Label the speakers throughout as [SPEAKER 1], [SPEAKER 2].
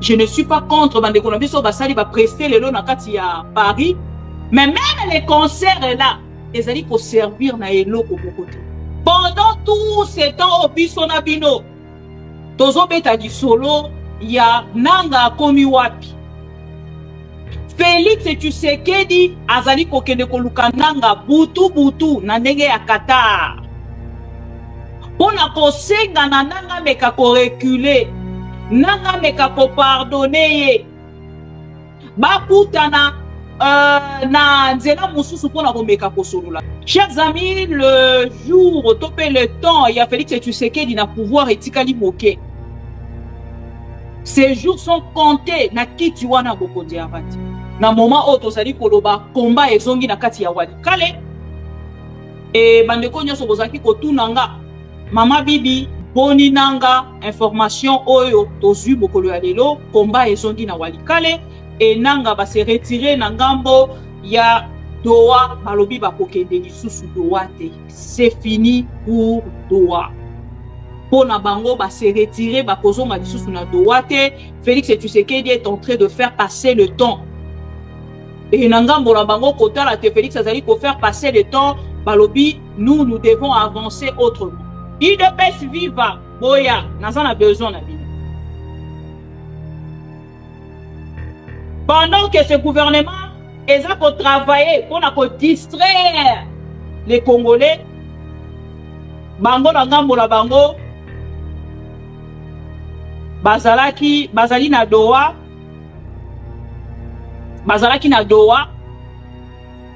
[SPEAKER 1] Je ne suis pas contre bande économiste basali va prester le long nakati à Paris, mais même les concerts là, ils allaient pour servir na elo au côté. Pendant tout ce temps au bisona bino, tozo beta di solo, il y a nanga komi wapi. Félix Tshisekedi azali kokende koluka nanga butu na ndenge ya Qatar. Pona kosenga na nanga meka ko reculer. Nanga meka ko pardonner. Bakutana na nzela mususu pona ko meka ko solola. Chers amis, le jour topé le temps, il y a Félix Tshisekedi na pouvoir etikali moke. Ces jours sont comptés na kiti wana bokondi avati. Na moment où tozali koloba combat ezongi na kati ya Walikale. Et bandeko nyoso bozaki kotunanga mama bibi boni nanga information oyo tozui mokolo ya lelo combat ezongi na Walikale et nanga ba se retirer na ngambo ya Doha balobi ba kokende lisusu Doha te. C'est fini pour Doha. Pona bango ba se retirer ba kozonga lisusu na Doha te. Félix Tshisekedi est en train de faire passer le temps. Et nangambo la bango kota la te Félix azali ko faire passer le temps balobi nous devons avancer autrement. IDPS viva boya naza na besoin na bino. Pendant que ce gouvernement est là pour travailler pour distraire les Congolais, bango nangambo la bango bazali na Doha. Bazalaki na Doha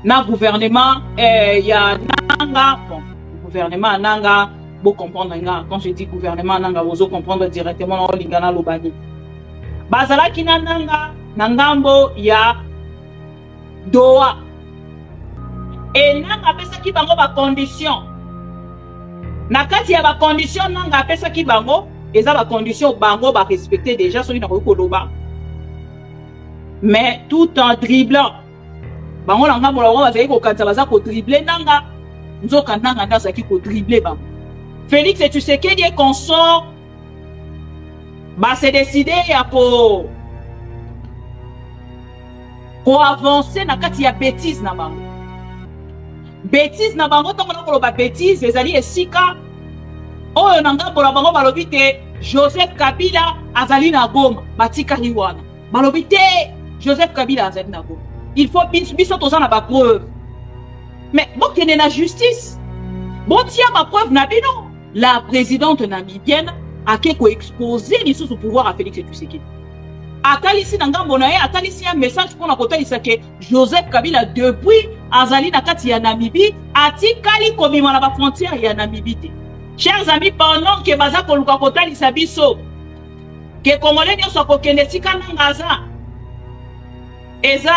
[SPEAKER 1] na gouvernement ya nanga bon gouvernement nanga bo comprendre nga quand je dis gouvernement nanga vous comprendre directement na lingana lobani bazalaki na nanga na ngambo ya Doha et nanga pesaki bango ba condition na kati ya ba condition nanga pesaki bango eza ba condition bango ba respecter déjà soki na ko loba. Mais tout en dribblant, bango nanga molawa bazali ko kanza baza ko dribbler nanga nzoka nanga ndazaki ko dribbler bango. Félix Tshisekedi et consort ba se décider ya ko avancer na kati ya bêtise na bango. Bêtise na bango tango na ko ba bêtise ezali esika oyo nanga bola bango balobi te Joseph Kabila azali na Goma batika hiwana. Balobi te Joseph Kabila azali na Goma. Il faut biso toza na ba preuve. Mais bon qu'il y ait la justice. Bon tiens ma preuve na bino. La présidente namibienne a quelque exposé l'issue sous pouvoir à Félix Tshisekedi. Atalisi na ngambo na ye atalisi un message pour na kotalisa ke Joseph Kabila depuis azali na kati ya Namibie atikali komima na ba frontière ya Namibie te. Chers amis, pendant que baza koluka kotalisa biso ke Congolais nyonso kokende sika nanga aza eza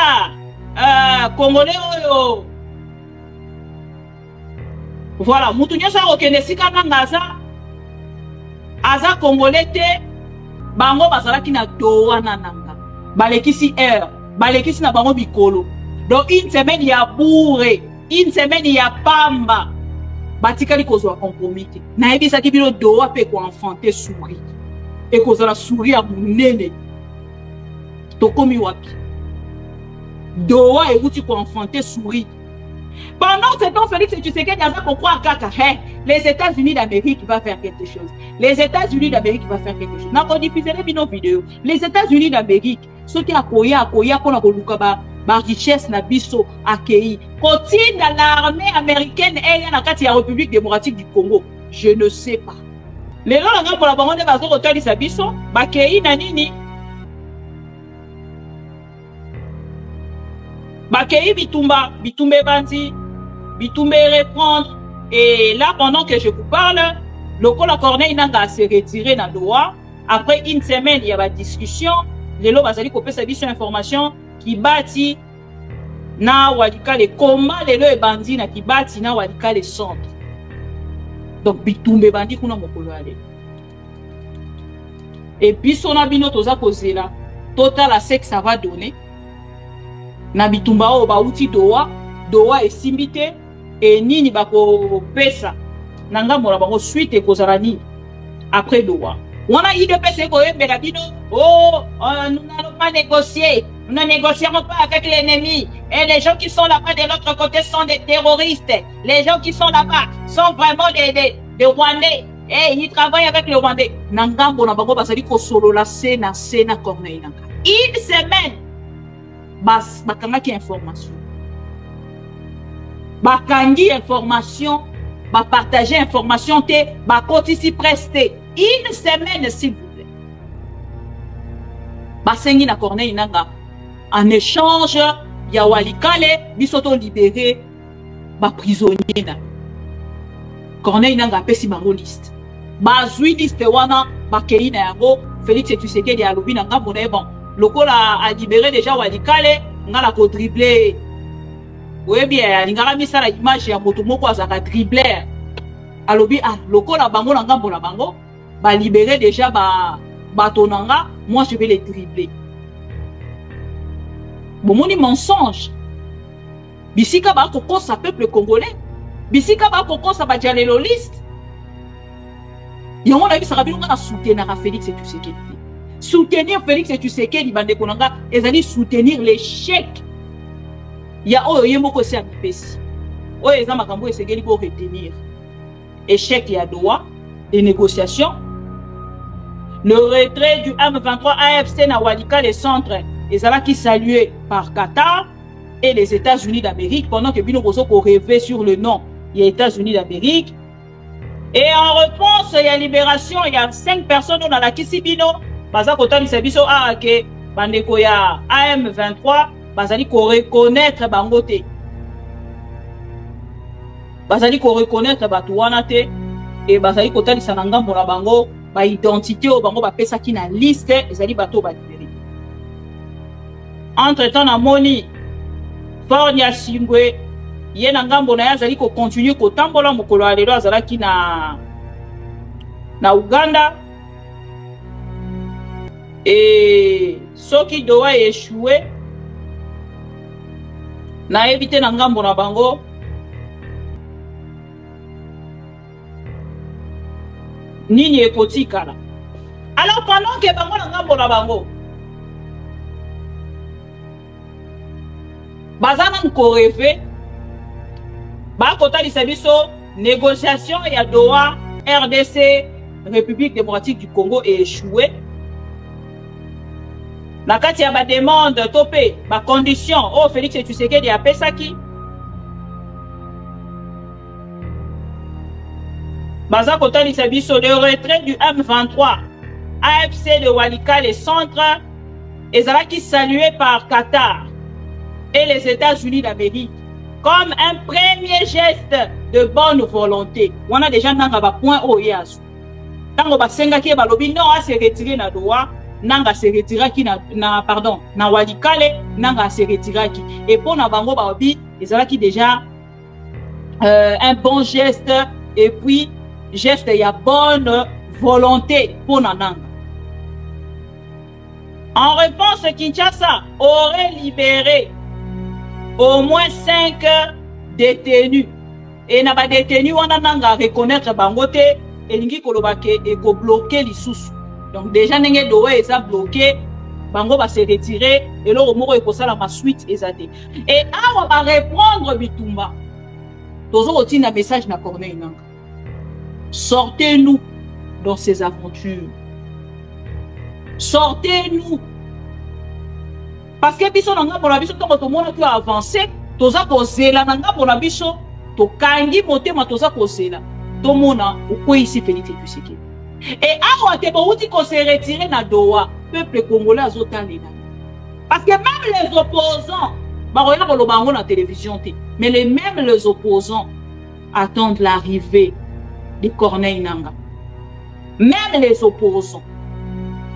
[SPEAKER 1] Congolais oyo voilà mutu nyonso kokende sika nanga aza Congolais te bango bazalaki na Doha na nanga balekisi air balekisi na bango bikolo donc une semaine ya bourre une semaine ya pamba batikali kozwa compromis te nayebisaki bino Doha pe ko enfanter souris et kozala souris ya munene tokomi wapi Doha et ko enfanter souris. Pendant ce temps, Félix Tshisekedi a croire que les États-Unis d'Amérique vont faire quelque chose. Les États-Unis d'Amérique vont faire quelque chose. Nous avons diffusé nos vidéos. Les États-Unis d'Amérique, ceux qui akoya pour la richesse na biso accueilli. Continue dans l'armée américaine et dans la République démocratique du Congo. Je ne sais pas. Les gens qui ont la banque de bazo hôtel sa biso, bakei na nini. Bakei bitumba, bitumbe bandi, bitumbe reprendre. Et là, pendant que je vous parle, le col Corneille n'a se retiré dans Doha. Après une semaine, il y a la discussion. Les lots basali copier sa biso information qui bâtit na Walikale comment les lots et bandits na qui bâtit na Walikale centre. Donc bitumbe bandi kuna mokolo ale. Et puis son abino toza posé là. Total à ce que ça va donner. Na bitumba o ba uti Doha, Doha est simbité et nini bako pesa nanga mora bango suite et kozarani après Doha. On a IDPC oh, nous n'allons pas négocier. Nous ne négocierons pas avec l'ennemi. Et les gens qui sont là-bas de l'autre côté sont des terroristes. Les gens qui sont là-bas sont vraiment des Rwandais. Et ils travaillent avec les Rwandais. Nangambo na bango basali ko solo la sena Corneille Nangaa. Une semaine, bakangaki information. Bakangi information, partager information te, bakoti si preste. Une semaine s'il vous plaît. Basengi na Corneille Nangaa. En échange, ya Walikale, bisoto libéré, prisonnier na. Corneille Nangaa pesi bango liste. Bazui liste wana, bakei na yango, Félix Tshisekedi a lobi nanga bon. Lokola a libéré déjà Walikale, ngala ko dribbler. Oui bien, ngala misala image ya moto moko azaka dribbler. Alobi lokola bango nanga bona bango, ba libéré déjà batonanga, moi je vais les dribbler. Bon, mon mensonge. Bisika ba koko sa peuple congolais. Bisika ba koko sa ba dialéloliste. Yango na bisaka bilonga na soutenir Félix Tshisekedi. Soutenir Félix Tshisekedi bande konanga ezali soutenir l'échec. Ya oyo yemoko se apesi. Oyo eza makambo esengeli ko retenir. Échec ya Doha des négociations. Le retrait du M23 AFC na Walikale centre ezalaki salué par Qatar et les États-Unis d'Amérique pendant que Bino Bozo rêvait sur le nom des États-Unis d'Amérique. Et en réponse, il y a libération, il y a 5 personnes dans la Kisibino. Baza kotali sabiso ke bandeko ya AM23 bazali ko reconnaître bangote. Bazali ko reconnaître batuwana te et bazali kotali sananga mbona bango ba identité o bango ba pesa ki na liste ezali bato ba libéré. Entre-temps na moni Fornia Simbwe yena ngambo na yazali ko continuer ko tambola mokolo alelo azalaki na Uganda et soki Doha échoué na éviter na ngambo na bango nini ekotikala. Alors pendant que bango na ngambo na bango bazana nko rêver ba kotalisa biso négociation ya Doha RDC République démocratique du Congo est échoué. Na kati ya ba demande topé ba condition oh Félix Tshisekedi a pesaki baza kotalisa biso le retrait du M23 AFC de Walikale centre ezalaki salué par Qatar et les États-Unis d'Amérique comme un premier geste de bonne volonté. On a déjà nanga ba point o yasu. Tango ba senga ki ba lobi non a se retirer na Doha, nanga se retirer ki na Walikale, nanga se retirer ki. Et pour na bango ba obi, ezalaki déjà un bon geste et puis geste ya bonne volonté pour na nanga. En réponse, Kinshasa aurait libéré au moins 5 détenus. Et n'a pas détenus, on a reconnaître bangote et n'ingi kolobake et ko bloquer les sous. Donc déjà n'engé Doha est bloqué, bango va se retirer et le moro est pour ça la suite ezate. Et on va répondre Bitumba. Tozo oti na message na Corneille Nangaa. Sortez-nous dans ces aventures. Sortez-nous. Parce que biso nanga pour la biso to mona tu avancer, toza kozela nanga pour la biso, to kangi motema toza kozela. To mona uko ici Félix Tshisekedi. Et awa te bouti ko se retirer na Doha, peuple congolais azotalela. Parce que même les opposants, ba roya ko lobango na télévision te, mais même les opposants attendent l'arrivée de Corneille Nangaa. Même les opposants.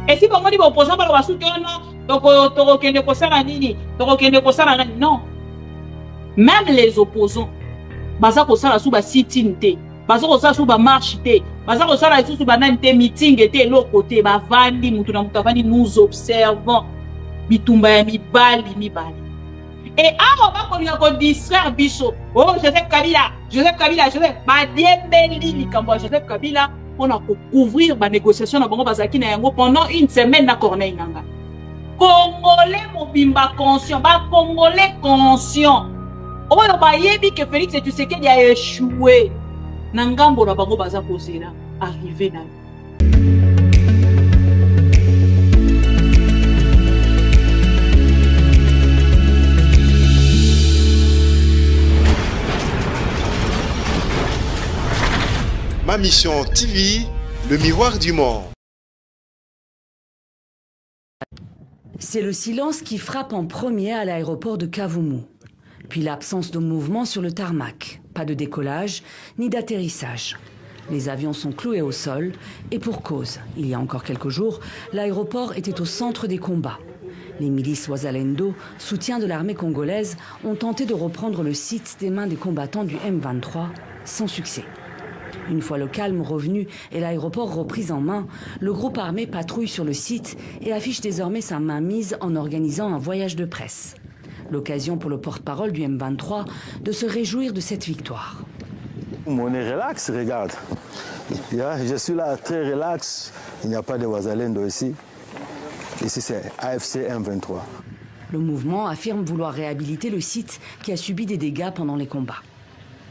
[SPEAKER 1] Et si on dit les opposants, on va soutenir non. Même les opposants, baza ko sala sous ba sitting te, baza ko sala sous ba marche te, baza ko sala sous ba nante meeting te l'autre côté ba vandi mutu na mutavani nous observons bitumba ya mibali. Et awa ba ko distraire biso. Oh Joseph Kabila, ba diembeli likambo Joseph Kabila pour couvrir la négociation na bango bazaki na yango pendant une semaine na Corneille Nangaa. Congolais mobimba conscient, ba Congolais conscient. Oyo ba yebi que Félix Tshisekedi a échoué. Na ngambo na bango baza kozela arrivé na.
[SPEAKER 2] Ma mission TV, le miroir du monde.
[SPEAKER 3] C'est le silence qui frappe en premier à l'aéroport de Kavumu. Puis l'absence de mouvement sur le tarmac. Pas de décollage ni d'atterrissage. Les avions sont cloués au sol et pour cause. Il y a encore quelques jours, l'aéroport était au centre des combats. Les milices Wazalendo, soutien de l'armée congolaise, ont tenté de reprendre le site des mains des combattants du M23 sans succès. Une fois le calme revenu et l'aéroport repris en main, le groupe armé patrouille sur le site et affiche désormais sa mainmise en organisant un voyage de presse. L'occasion pour le porte-parole du M23 de se réjouir de cette victoire.
[SPEAKER 4] On est relax, regarde. Je suis là très relax. Il n'y a pas de Wazalendo ici. Ici c'est AFC M23.
[SPEAKER 3] Le mouvement affirme vouloir réhabiliter le site qui a subi des dégâts pendant les combats.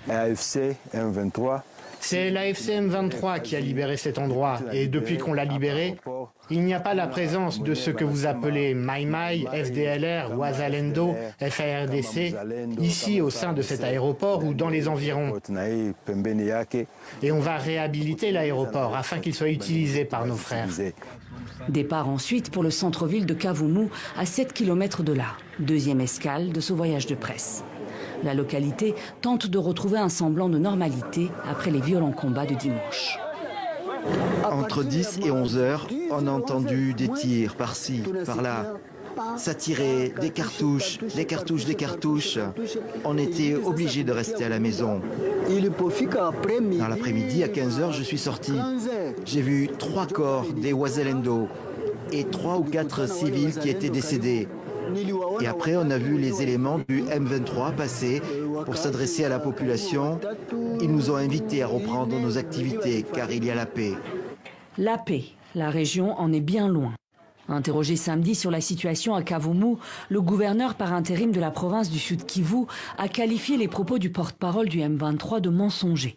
[SPEAKER 4] AFC M23.
[SPEAKER 5] C'est l'AFC M23 qui a libéré cet endroit et depuis qu'on l'a libéré, il n'y a pas la présence de ce que vous appelez Maïmaï, FDLR, Wazalendo, FARDC, ici au sein de cet aéroport ou dans les environs. Et on va réhabiliter l'aéroport afin qu'il soit utilisé par nos frères.
[SPEAKER 3] Départ ensuite pour le centre-ville de Kavumu, à 7 km de là. Deuxième escale de ce voyage de presse. La localité tente de retrouver un semblant de normalité après les violents combats de dimanche.
[SPEAKER 6] Entre 10 et 11 heures, on a entendu des tirs par-ci, par-là. Ça tirait des cartouches, des cartouches, des cartouches. On était obligé de rester à la maison. Dans l'après-midi, à 15 heures, je suis sorti. J'ai vu 3 corps des Wazalendo et 3 ou 4 civils qui étaient décédés. Et après, on a vu les éléments du M23 passer pour s'adresser à la population. Ils nous ont invités à reprendre nos activités car il y a la paix.
[SPEAKER 3] La paix, la région en est bien loin. Interrogé samedi sur la situation à Kavumu, le gouverneur par intérim de la province du Sud Kivu a qualifié les propos du porte-parole du M23 de mensongers.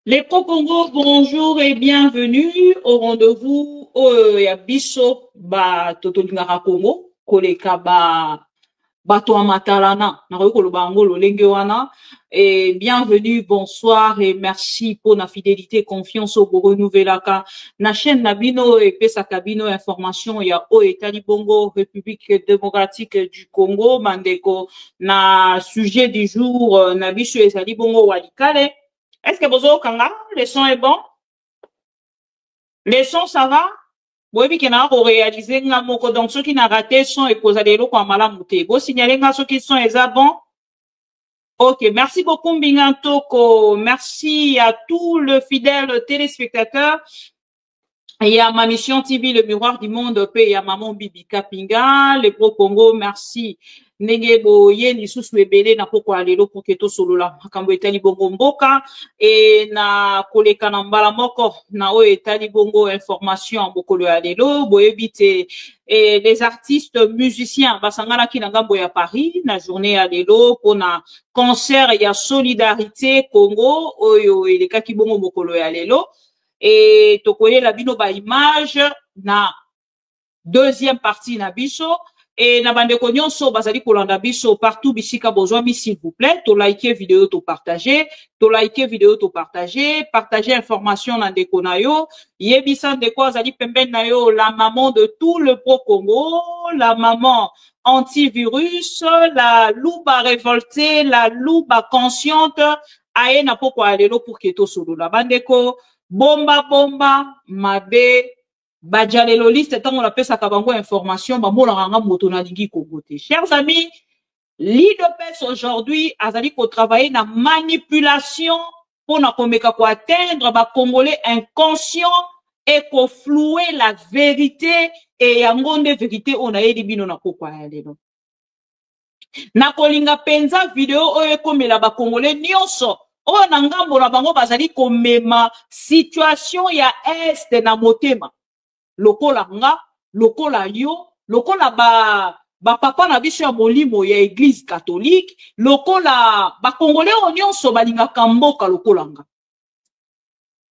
[SPEAKER 1] Les pro-Congo, bonjour et bienvenue au rendez-vous ya biso ba totolingaka Congo koleka bato amatalana na koloba ngo lolenge wana et bienvenue, bonsoir et merci pour la fidélité, confiance au renouvelaka na chaîne Nabino et pesaka bino information ya o etali bongo République démocratique du Congo mandeko na sujet du jour na biso ezali bongo walikale. Est-ce que Bozo Kanga, le son est bon? Le son, ça va? Oui, qui n'a pas réalisé, donc ceux qui n'ont raté son et posé des lots comme la montée. Vous signalez ceux qui sont bon? Ok, merci beaucoup, Mbingantoko. Merci à tous les fidèles téléspectateurs. Il y a ma mission TV, le miroir du monde, il y a maman Bibi Kapinga, les pro Congo, merci. Negebo yeni susu ebele na poko alelo pour keto solo la makambo etali bongo mboka et na koleka na mbala moko na o etali bongo information mbokolo alelo boyebite et les artistes musiciens basangana ki na ngambo ya Paris na journée alelo pona concert ya solidarité Congo oyo elekaki bongo mbokolo alelo et tokoye la bino ba image na deuxième partie na biso. Et na bande nyonso bazali kolanda biso partout bisika bozwa mi s'il vous plaît to liker vidéo to partager partager information na ndeko na yo yebisa ndeko azali pembeni na yo la maman de tout le pro Congo, la maman antivirus, la louba révoltée, la louba consciente aye na poko alelo pour keto solo la bandeko bomba mabe Badjalelo liste tant on appelle ça kabango information bamona ranga moto na lingi kogote. Chers amis, l'IDPS aujourd'hui azali ko travailler na manipulation pour na komeka ko atteindre ba congolais inconscients et ko flouer la vérité et yango nde vérité on a yedi bino na kokwa ya lelo. Na kolinga penza video oyo komela ba Congolais nyonso oyo na ngambo na bango bazali komema situation ya est na motema lokola nga lokola yo lokola ba papa na biso ya molimo ya église catholique lokola ba Congolais nyonso balingaka mboka lokola nga.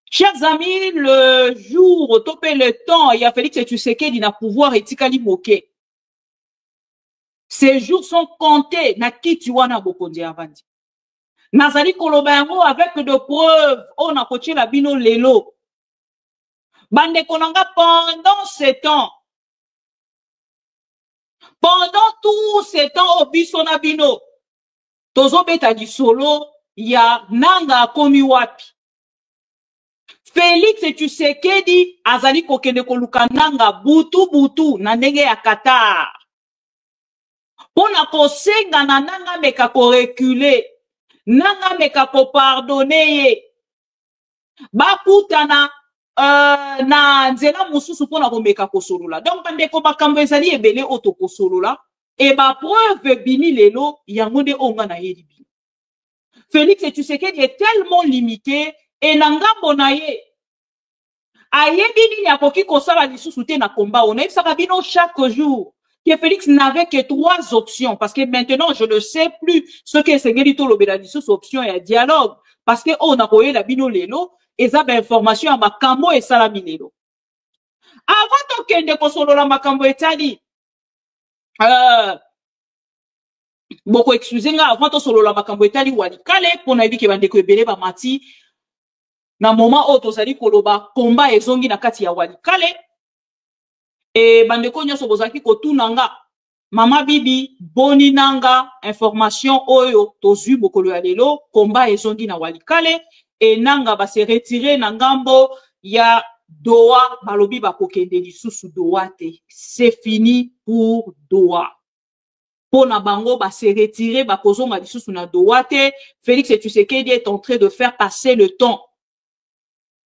[SPEAKER 1] Chers amis, le jour, topé le temps, il y a Félix Tshisekedi na pouvoir etikali moke. Ces jours sont comptés na kiti wana bokonzi avandi. Nazali koloba yango avec de preuves, on a coaché la bino lelo. Bande konanga pendant ce temps. Pendant tout ce temps au biso na bino. Tozo beta di solo ya nanga komi wapi. Félix Tshisekedi azali kokende koluka nanga butu na ndenge ya Qatar. Pona kosenga na nanga meka ko reculer, nanga meka ko pardonner ye. Bakutana na nzela mususu pona ko meka ko solola. Donc bandeko bakambo ezali ebele oto ko solola e ba preuve bini lelo yango nde onga na yelibi. Félix Tshisekedi est tellement limité et nangambo na ye ayebini ya koki kosala lisusu te na combat on a bino chaque jour que Félix n'avait que 3 options parce que maintenant je ne sais plus ce que c'est gelito lobela lisusu option ya dialogue parce que on a koyé la bino lelo eza ba information ya makambo et salami lelo avant to kende kosolola makambo etali boko excusez nga avant to solola makambo etali walikale pona ebiki bandeko ebele ba mati na moment oyo tozali koloba komba ezongi na kati ya walikale e bandeko nyonso bozalaki kotuna nga mama bibi boni nanga information oyo tozwi mokolo ya lelo komba ezongi na walikale e nanga base retire na ngambo ya Doha balobi bakokende lisusu Doha te c'est fini pour Doha pona bango base retire bakozonga lisusu na Doha te. Félix Tshisekedi est en train de faire passer le temps.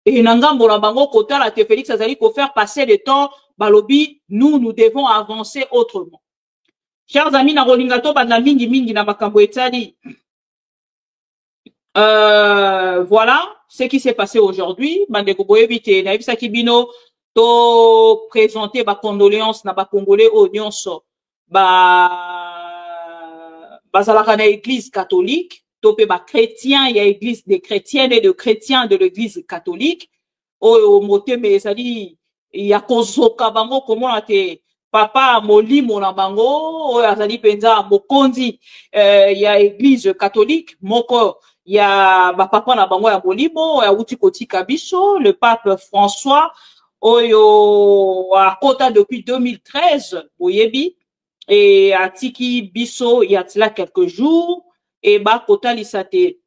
[SPEAKER 1] Et nangambo la bango kota la te Félix azali ko faire passer le temps balobi nous devons avancer autrement. Chers amis na rolingato banda mingi na makambo etali. Voilà ce qui s'est passé aujourd'hui. Bande ko boyebite na ibisa kibino to présenter ba condoléances na ba congolais au nyonso bazalaka na église catholique. Topé ba chrétien, il y a église des chrétiennes et de chrétiens de l'église catholique. O moté mais ezali ya kozoka bango komona te papa molimo na bango o azali penza mokonzi ya église catholique moko ya ba papa na bango ya molimo ya uti kotika biso le pape François oyo akota depuis 2013 boyebi et atiki biso ya tila quelques jours. Et ba kota lisate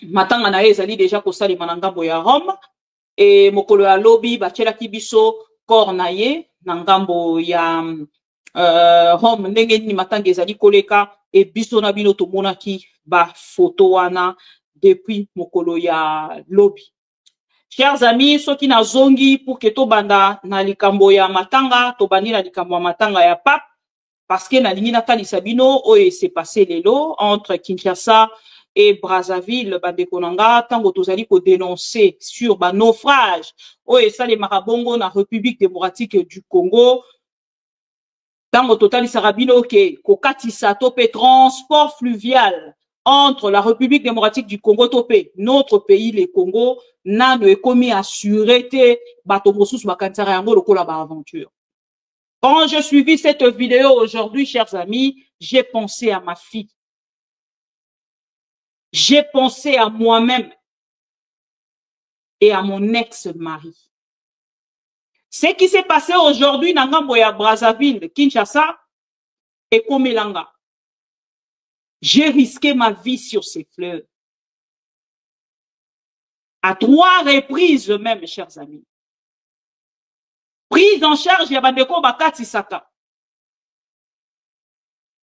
[SPEAKER 1] matanga na ezali déjà kosali manangambo ya Rome et mokolo ya lobi ba tshela kibiso cornaye nangambo ya Rome ndenge ni matanga ezali koleka et biso na bino to monaki ba photo wana depuis mokolo ya lobi. Chers amis, soki na zongi pour que to banda na likambo ya matanga to bandi na likambo ya matanga ya pape parce que na lingi na kanisa bino oyo s'est passé lelo entre Kinshasa et Brazzaville bandeko nanga tango tozali ko dénoncer sur ba naufrage oyo sale marabongo na République démocratique du Congo tango totali sarabino ke kokatisa topé transport fluvial entre la République démocratique du Congo topé notre pays le Congo nano ekomi assuré te bato mosusu bakansara yango lokola ba aventure. Quand j'ai suivi cette vidéo aujourd'hui, chers amis, j'ai pensé à ma fille. J'ai pensé à moi-même et à mon ex-mari. Ce qui s'est passé aujourd'hui dans Ngamboya, Brazzaville, Kinshasa et Komelanga. J'ai risqué ma vie sur ces fleurs. À 3 reprises même, chers amis. Prise en charge ya bandeko bakati saka.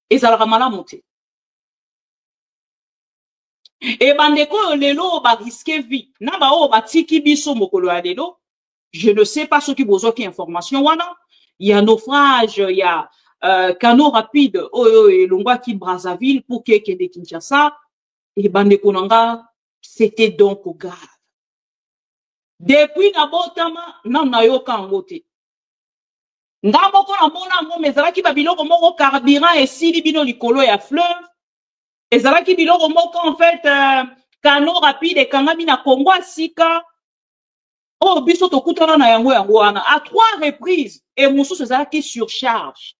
[SPEAKER 1] Et ça la mala monté. Et bandeko lelo ba risquer vie. Na ba o ba tiki biso mokolo ya lelo. Je ne sais pas ce qui besoin qui information wana. Il y a naufrage, il y a canot rapide et longwa qui Brazzaville pour que de Kinshasa et bande konanga c'était donc grave. Depuis nabotama na yoka ngote. Ngamoko na mona ngo mezalaki ba biloko moko carburant et sili bino likolo ya fleuve. Ezalaki biloko moko en fait canot rapide et kangami na Congo sika. Oh, biso tokutana na yango wana à 3 reprises et mususu ezalaki surcharge.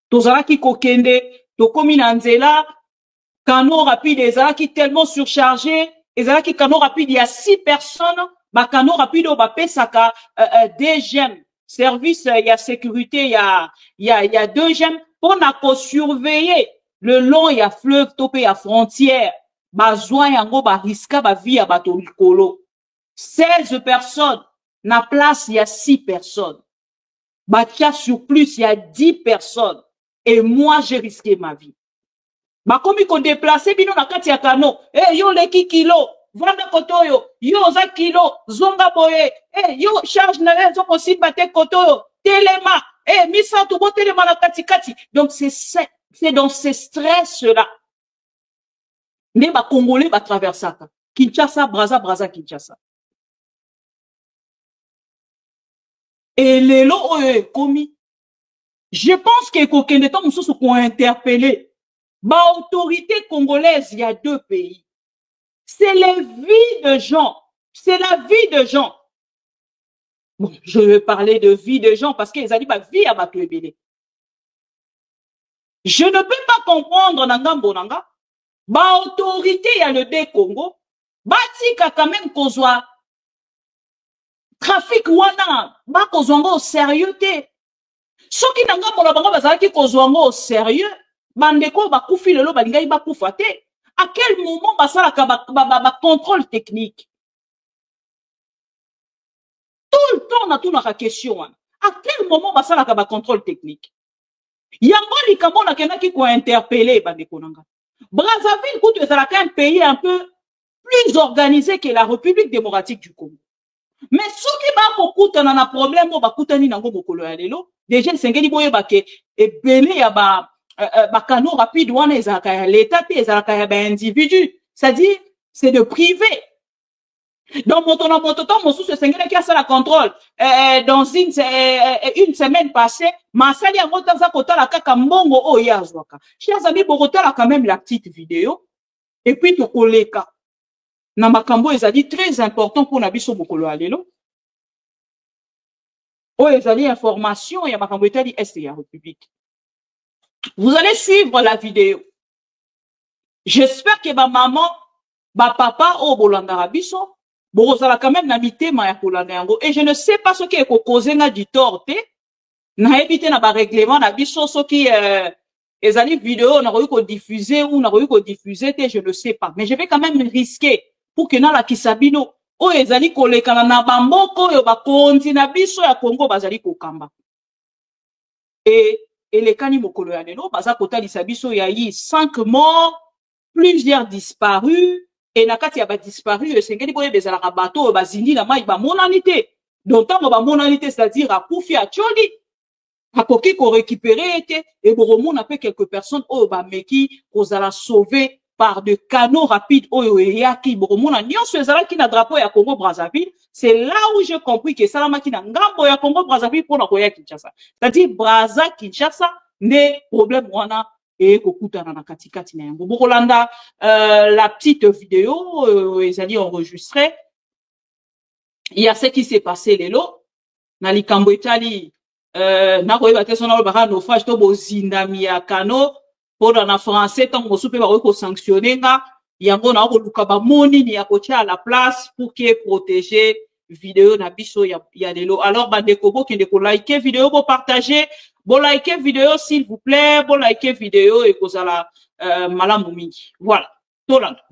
[SPEAKER 1] Tozalaki kokende tokomi na nzela canot rapide ezalaki tellement surchargé, ezalaki canot rapide il y a 6 personnes, ba canot rapide ba pesaka DGM service il y a sécurité il y a DGM pour na ko surveiller le long il y a fleuve topé ya frontière bazwa yango ba riska ba vie ya bato likolo. 16 personnes, na place, il y a 6 personnes. Batia sur plus, il y a 10 personnes. Et moi, j'ai risqué ma vie. Bah, comme ils ont déplacé, bino na kati ya kano. Eh, yo leki kilo, vanda kotoyo, yo za kilo, zonga boye, eh, yo charge na rezo kosi bate kotoyo, telema, eh, misa tubo telema na kati kati. Donc, c'est dans ces stress-là. Mais bah, Congolais, bah, traverse ça. Kinshasa, Braza, Kinshasa. Et les lots commis. Je pense que Kokende Tom se sont interpellés. Bah, autorité congolaise, il y a 2 pays. C'est la vie de gens. C'est la vie de gens. Bon, je vais parler de vie de gens parce qu'ils ont dit, bah, vie à Batuebele. Je ne peux pas comprendre, Nangambo Nanga. Bah, autorité, il y a le D-Congo. Bah, tika quand même qu'on soit trafic wana ba kozwango au sérieux te soki nanga mona bango bazalaki kozwango au sérieux bandeko bakufi lelo balingai bakufa te à quel moment basalaka ba contrôle technique tout le temps na tunaka question wana à quel moment basalaka ba contrôle technique yango likambo na kenaki ko interpeller bandeko nanga Brazzaville kutu ezalaka un pays un peu plus organisé que la République démocratique du Congo. Mais ceux qui va beaucoup na problème ba kutani nango mokolo ya lelo déjà sengeli boye ba ke ebele ya ba canot rapide wana ezalaka ya l'état te ezalaka ya ba individu, c'est-à-dire c'est de privé. Donc moto to mosusu sengeli ki asala contrôle dans une semaine passée masali yango taza kotala kaka mbongo o yazwaka. Chers amis, bokotala quand même la petite vidéo et puis to koleka na makambo ezali très important pour na biso mokolo ya lelo. O ezali information ya makambo etali est ya République. Vous allez suivre la vidéo. J'espère que ba maman, ba papa o bolandara biso, bozala quand même na mitema ya kolanda yango et je ne sais pas ce qui est causé na du tort te. Na éviter na ba règlement na biso soki ezali vidéo na ko diffuser ou na ko diffuser te, je ne sais pas, mais je vais quand même risquer pour que na la kisabino o ezali kolekana na bamboko yo bakonzi na biso ya Congo bazali kokamba et les kani mokolo ya lelo baza kotalisa biso ya 5 morts, plusieurs disparus et na kati ya ba disparus esengeli boye bezala ka bato bazindi na mai ba monanité donc tango ba monanité c'est-à-dire akufi a tcholi akoki ko récupérer été et boromona pe quelques personnes o ba meki kozala sauver par de canaux rapides oyo yaki boromona nyonso ezalaki na drapeau ya Congo Brazzaville. C'est là où j'ai compris que salamaki na ngambo ya Congo Brazzaville pour na koya Kinshasa, c'est-à-dire Brazza Kinshasa ne problème wana et kokutana na katikati na yango bokolanda la petite vidéo ezali enregistrée. Il y a ce qui s'est passé lelo na likambo etali na koyeba te sona ba naufrage to bozindami ya canaux. Pour en français, tant qu'on soupe va sanctionner nga, yango na ko luka ba moni ni akotia à la place pour qui est protégé vidéo na biso ya lelo. Alors bandeko bo kende ko liker vidéo, bo partager, bo liker vidéo s'il vous plaît, bo liker vidéo et kozala malamu mingi. Voilà. Tolanda.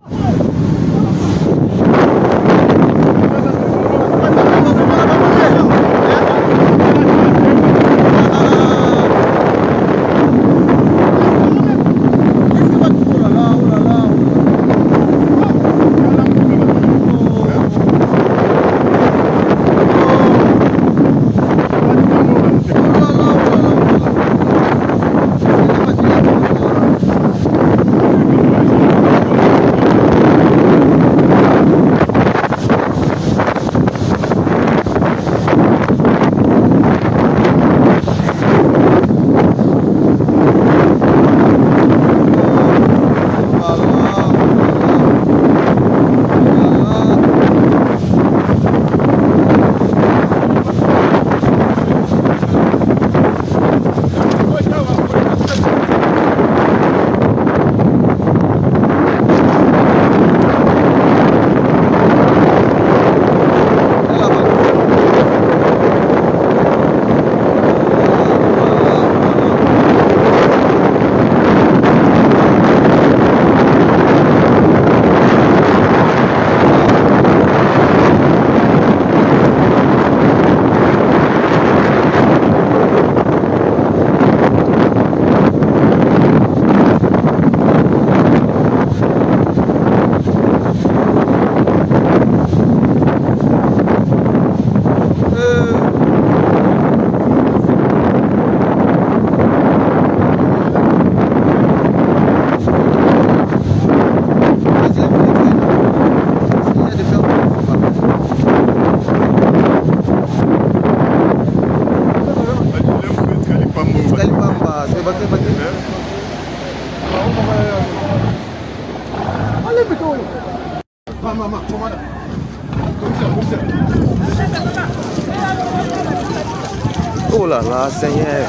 [SPEAKER 7] Oh là là, Seigneur.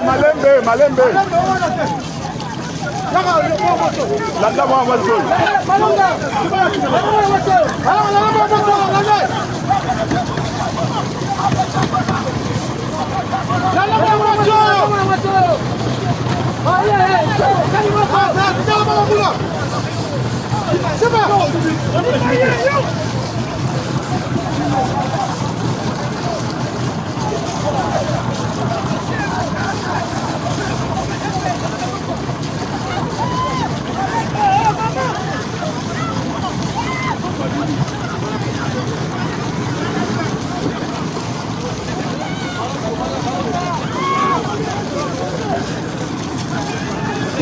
[SPEAKER 8] Malembe, Malembe. La dame en voiture.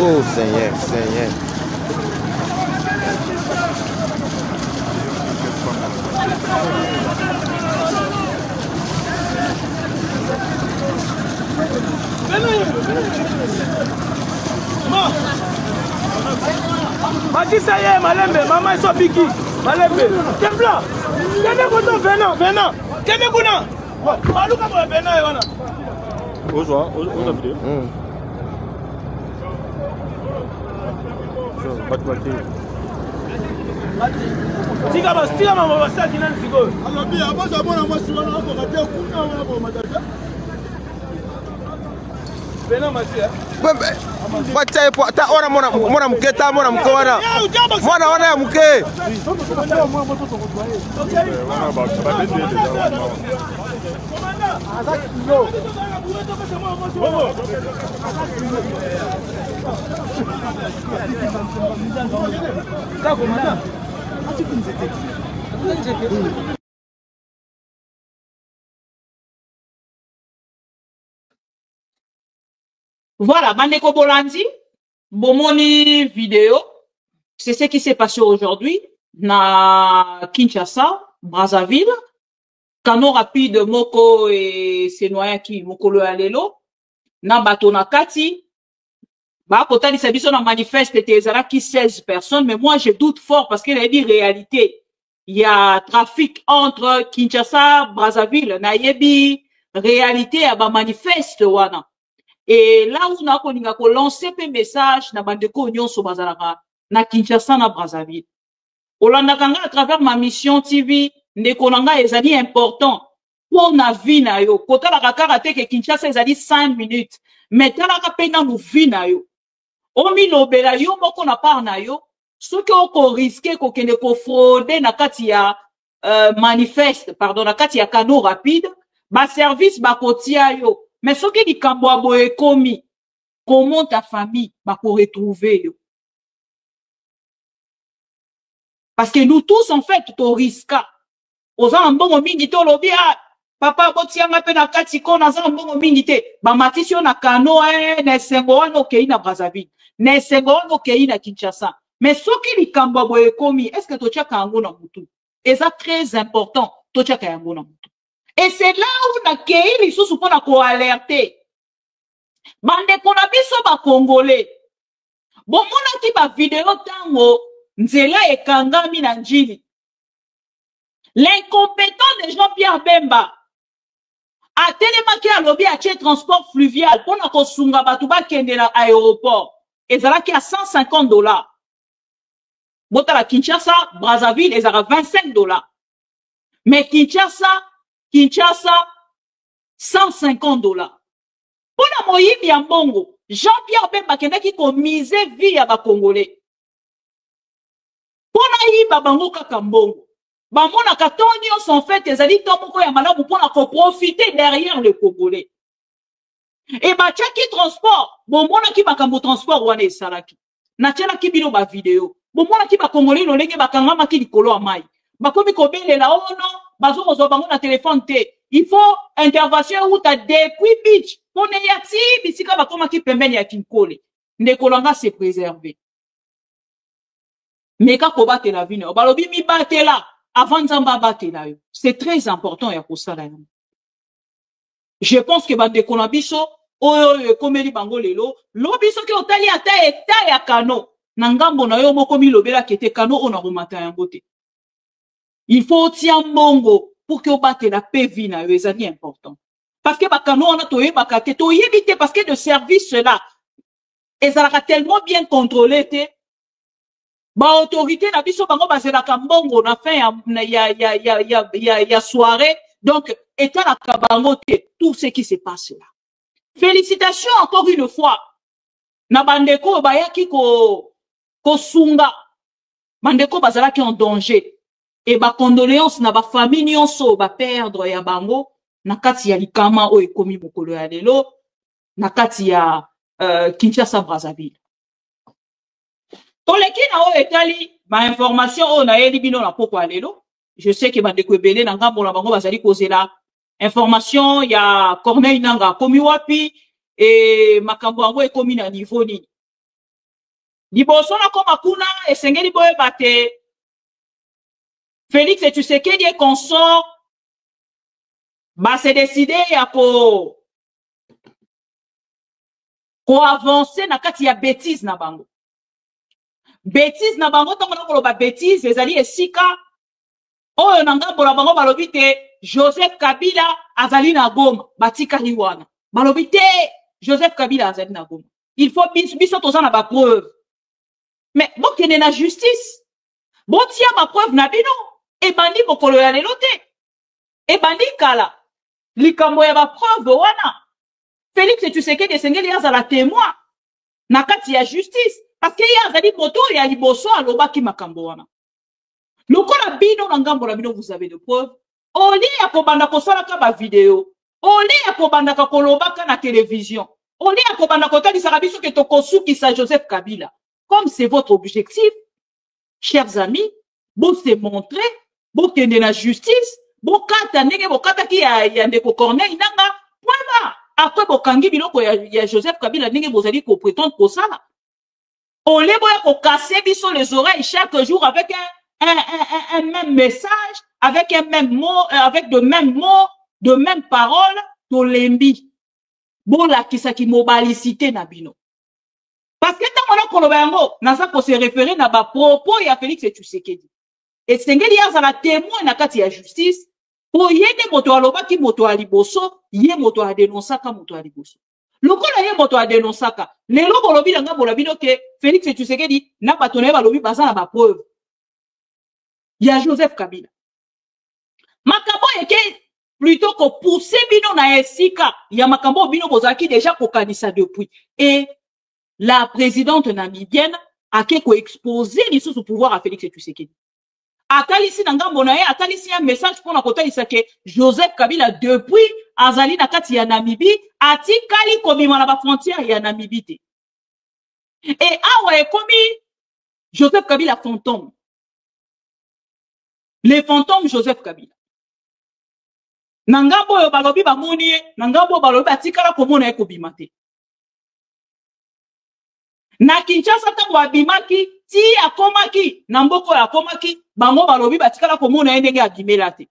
[SPEAKER 7] Oh Seigneur, Seigneur.
[SPEAKER 8] Mati ça y est, Malembe, maman ils sont piqués. Malembe, t'es blanc. T'es content, venant, venant. T'es content. Malou comme venant et voilà. Bonjour, on a vidéo. Tika mama basaki nani sikoyo. Alobi abaza bona mwasi wana ko kate kuna wana ko matata. Bena masia.
[SPEAKER 7] Wacha ipo ta ora mwana mketa mwana mkowana. Mwana wana ya mke.
[SPEAKER 1] Voilà, Bandeko Bolandi, bomoni vidéo, c'est ce qui s'est passé aujourd'hui na Kinshasa, Brazzaville, Kano rapide moko et Senoyaki mokolo alelo, na bato na kati, ba kotali sabiso na manifeste te ezalaki 16 personnes, mais moi je doute fort parce qu'il a dit réalité. Il y a trafic entre Kinshasa, Brazzaville, na yebi réalité ya ba manifeste wana. Et là où on a lancé un message na bandeko nyonso bazalaka na Kinshasa na Brazzaville. Olanda kanga à travers ma mission TV ndeko nanga ezali important pour na vie na yo. Kota la kakara te ke Kinshasa ezali 5 minutes. Mais tala ka pena mu vie na yo. Omi lobela yo moko na part na yo. Soki oko risquer ko kende ko frauder na kati ya manifeste, pardon, na kati ya Kano rapide, ba service ba kotia yo. Mais ce qui dit Kamboabo est commis, comment ta famille va retrouver? Parce que nous tous, en fait, au risque. Aux ambons minité, lobia, papa, botianga pena katiko, na zambon minité. Ba matisio na Kano, ne sengoa no kei na Brazzaville. Ne sengoa no kei na Kinshasa. Mais ce qui dit Kamboabo est commis, est-ce que tu as kango na mutu? Et ça, très important, tu as kango na mutu. Et c'est là où on a créé les choses pour alerter. bandeko na biso ba Congolais bomonaki ba video tango nzela ekangami na njili. L'incompétent de Jean-Pierre Bemba a télémarqué à lobby à transport fluvial pour na kosunga batu ba kende na aéroport ezalaki à $150. Bota la Kinshasa Brazzaville ezala $25. Mais Kinshasa $150. Pour la moyibi ya mbongo Jean-Pierre Bemba kendaki ko mise vie ya ba Congolais. Pour na yiba bango kaka mbongo. Bamona katonio sont fait ezali tomoko ya malamu pour na ko profiter derrière le Congolais. Et ba tchaki transport, bomona ki bakambo transport wana esalaki. Na tchela ki bino ba video. Bomona ki ba Congolais no lenge bakangama ki likolo ya mai. Bakomi ko belela ono, bazo kozo bango na téléphone te. Il faut intervention ou ta depuis beach. Pour ne yati bisika bakoma ki pembeni ya kinkole. Ndekolanga se préserver. Meka ko batela vino. Balobi mi batela avant nzamba batela yo. C'est très important ya kosala yo. Je pense que bandeko na biso oyo komeli bango lelo lo biso ki otali ata eta ya kano na ngambo na yo moko mi lobela kete kano ona romata yango te. Il faut tia mbongo pour que obate la PV na yo ezali important. Parce que bakano on a toyeba te toyebite parce que de service là ezalaka tellement bien contrôlé te ba autorité na biso bango bazelaka mbongo na fin ya soirée. Donc, état la kabangote, tout ce qui se passe là. Félicitations encore une fois. Na bandeko bayaki ko sunga. Bandeko bazalaki en danger. Et ba condoléances na ba famille nyonso ba perdre ya bango na kati ya likama o ekomi mokolo ya lelo na kati ya Kinshasa Brazzaville. Toleki na o etali ba information o na yeli bino na poko ya lelo. Je sais que bandeko ebele na ngambo na bango bazali kozela information ya Corneille Nanga komi wapi et makambo yango ekomi na niveau nini. Liboso na koma kuna esengeli boyeba te Félix Tshisekedi et consort ba se décider ya ko avancer na kati ya bêtise na bango. Bêtise na bango tango na koloba bêtise ezali esika oyo na ngambo na bango balobi te Joseph Kabila azali na Goma batikali wana balobi te Joseph Kabila azali na Goma. Il faut biso tozana ba preuve. Mais bokende na justice botia ba preuve na bino e bandi mokolo ya lelo te e bandi kala likambo ya ba preuve wana Félix Tshisekedi esengeli azala témoin na kati ya justice parce que ya azali moto ya liboso alobaki makambo wana. Lokola bino na ngambo na bino vous avez de preuves. Oli ya kobanda kosala ka ba vidéo. Oli ya kobanda ka kolobaka na télévision. Oli ya kobanda kotalisa biso ke tokosuki sa Joseph Kabila. Comme c'est votre objectif, chers amis, vous se montrer, vous kende na justice, vous kata ndenge bokata ki ya ndeko Corneille Nanga. Voilà. Après bokangi biloko ya Joseph Kabila ndenge bozali ko prétendre kosala. Oli boya ko casser biso les oreilles chaque jour avec un même message, avec un même mot, avec de mêmes mots, de mêmes paroles, tolembi. Bon la kisaki mobilicité na bino. Parce que tant qu'on a kolobango, nasa ko se référer na ba propos ya Félix Tshisekedi. Et sengeli ya za témoin na kati ya justice, pour yede moto aloba ki moto aliboso, ye moto a dénoncaka moto aliboso. Lokola ye moto a dénoncaka, lelo bolobi nga bolabino ke Félix Tshisekedi na batone balobi baza na ba preuve. Il y a Joseph Kabila. Makambo eke plutôt que pousser bino na esika, il y a makambo bino bozaki déjà kokanisa depuis. Et la présidente namibienne a ko exposer lisusu pouvoir à Félix Tshisekedi. Atalisi na ngambo na ye, atalisi un message pour na kotalisa ke Joseph Kabila depuis azali na kati ya Namibie, atikali komima na ba frontière ya Namibie te. Et awa ekomi Joseph Kabila fantôme. Les fantômes Joseph Kabila. Nangambo yo balobi ba monie, nangambo balobi atikala komona eko bimate. Na Kinshasa tango abimaki, ti akomaki, namboko ya komaki, bango balobi batikala komona ndenge abimela te.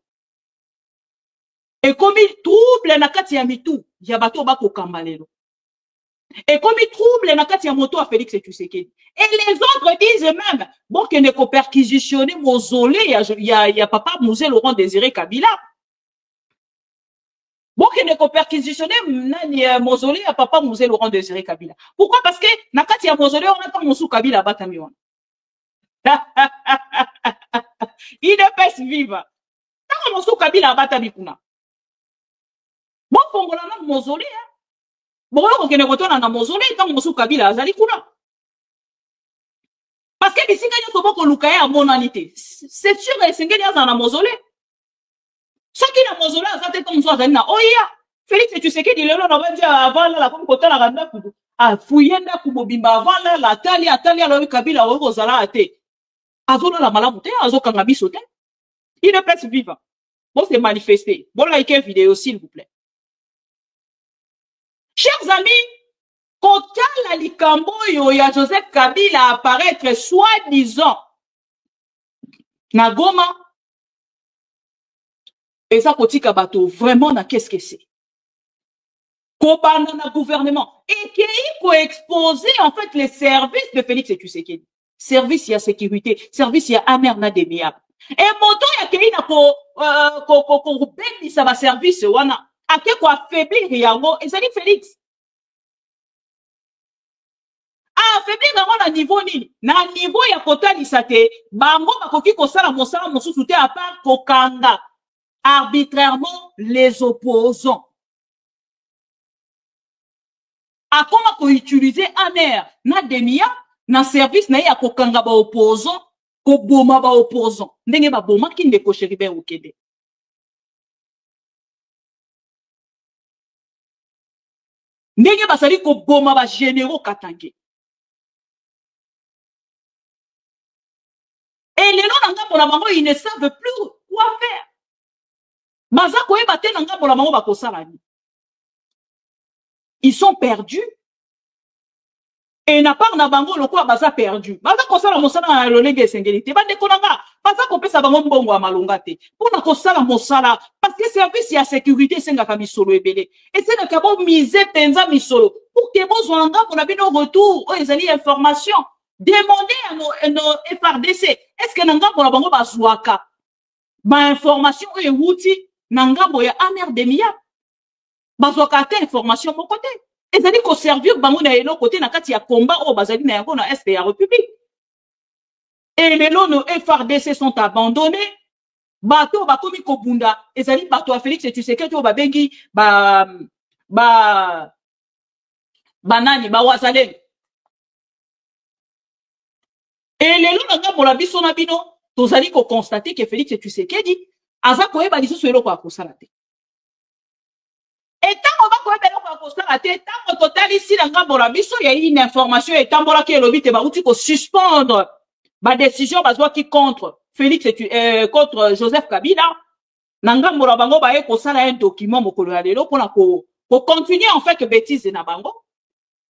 [SPEAKER 1] Ekomi trouble na kati ya mitu, ya bato bako kambalelo. Et comme il trouble na kati ya moto à Félix Tshisekedi. Et les autres disent même, bon, qu'il n'est qu'au perquisitionner mausolée, il y a papa Mouzé Laurent Désiré Kabila. Bon, qu'il n'est qu'au perquisitionner mausolée, il y a papa Mouzé Laurent Désiré Kabila. Pourquoi? Parce que na kati ya mausolée, on attend Moussou Kabila Batamion. Il est pèse vive. Tant Moussou Kabila Batamikuna. Bon, Congola na mausolée, hein. Bon, on ne retourne dans mausolée tant Moussou Kabila azali kuna. Parce que ici quand on ko lukaya à monanité, c'est sûr que c'est ngeli dans mausolée. Ce qui na mausolée azate comme ça na oya. Félix Tshisekedi lelo na bandi avant la comme kota la randa kubu. Ah fuyenda kubobimba avant la tali la Kabila o kozala ate. Azola la malamu te, azokanga biso te. Il est presque vivant. Bon c'est manifesté. Bon likez vidéo s'il vous plaît. Chers amis, quand la likambo yo ya Joseph Kabila apparaître soi-disant na Goma, et ça kotika bato vraiment na qu'est-ce que c'est? Kobana na gouvernement et qui ko exposer en fait les services de Félix Tshisekedi. Service ya sécurité, service ya amer na demiable. Et moto ya kei na ko bendisa ba service wana. Ake ko affaiblir yango ezali Félix. Affaiblir yango na niveau nini? Na niveau ya kotalisa te bango bakoki kosala mosala mosusu te à part kokanga arbitrairement les opposants. Akoma ko utiliser amer na demia na service na ya kokanga ba opposant ko boma ba opposant. Ndenge ba boma kinde ko Chéribert Okende. Ndenge basali ko boma ba généraux Katange. Et les gens n'ont pas la ils ne savent plus quoi faire. Baza koe bate n'anga pour la maman bakosalani. Ils sont perdus. Et n'a pas na bango le quoi baza perdu. Baza kosala mosala na lolenge sengelité. Bande konanga baza kopesa bango mbongo amalonga te. Pona kosala mosala parce que service ya sécurité senga ka misolo ebele. Et senga ka bo miser penza misolo pour que bo zwanga pour na bino retour o ezali information. Demandez à nos FRDC, est-ce que Nangambo la bango bazouaka? Ba information et outil Nangambo ya amer demia. Bazouaka te information mon côté. Et ça dit qu'au servir bango na elo côté na kati ya combat au bazali na yango na est ya République. Et les lots nos FRDC sont abandonnés. Bato bakomi kobunda. Et ça dit bato a Félix Tshisekedi ba bengi banani ba wazalem. Et les gens pour la biso na bino, tous allez constater que Félix Tshisekedi aza koyeba liso sur eloko akosala te. Et tant on va koyeba eloko akosala te, tant total ici na ngambo la biso il y a une information et tant bola ke lobi te ba uti ko suspendre ba décision bazwa ki contre Félix contre Joseph Kabila. Na ngambo la bango ba e kosala un document mokolo ya lelo pona ko continuer en fait bêtise na bango.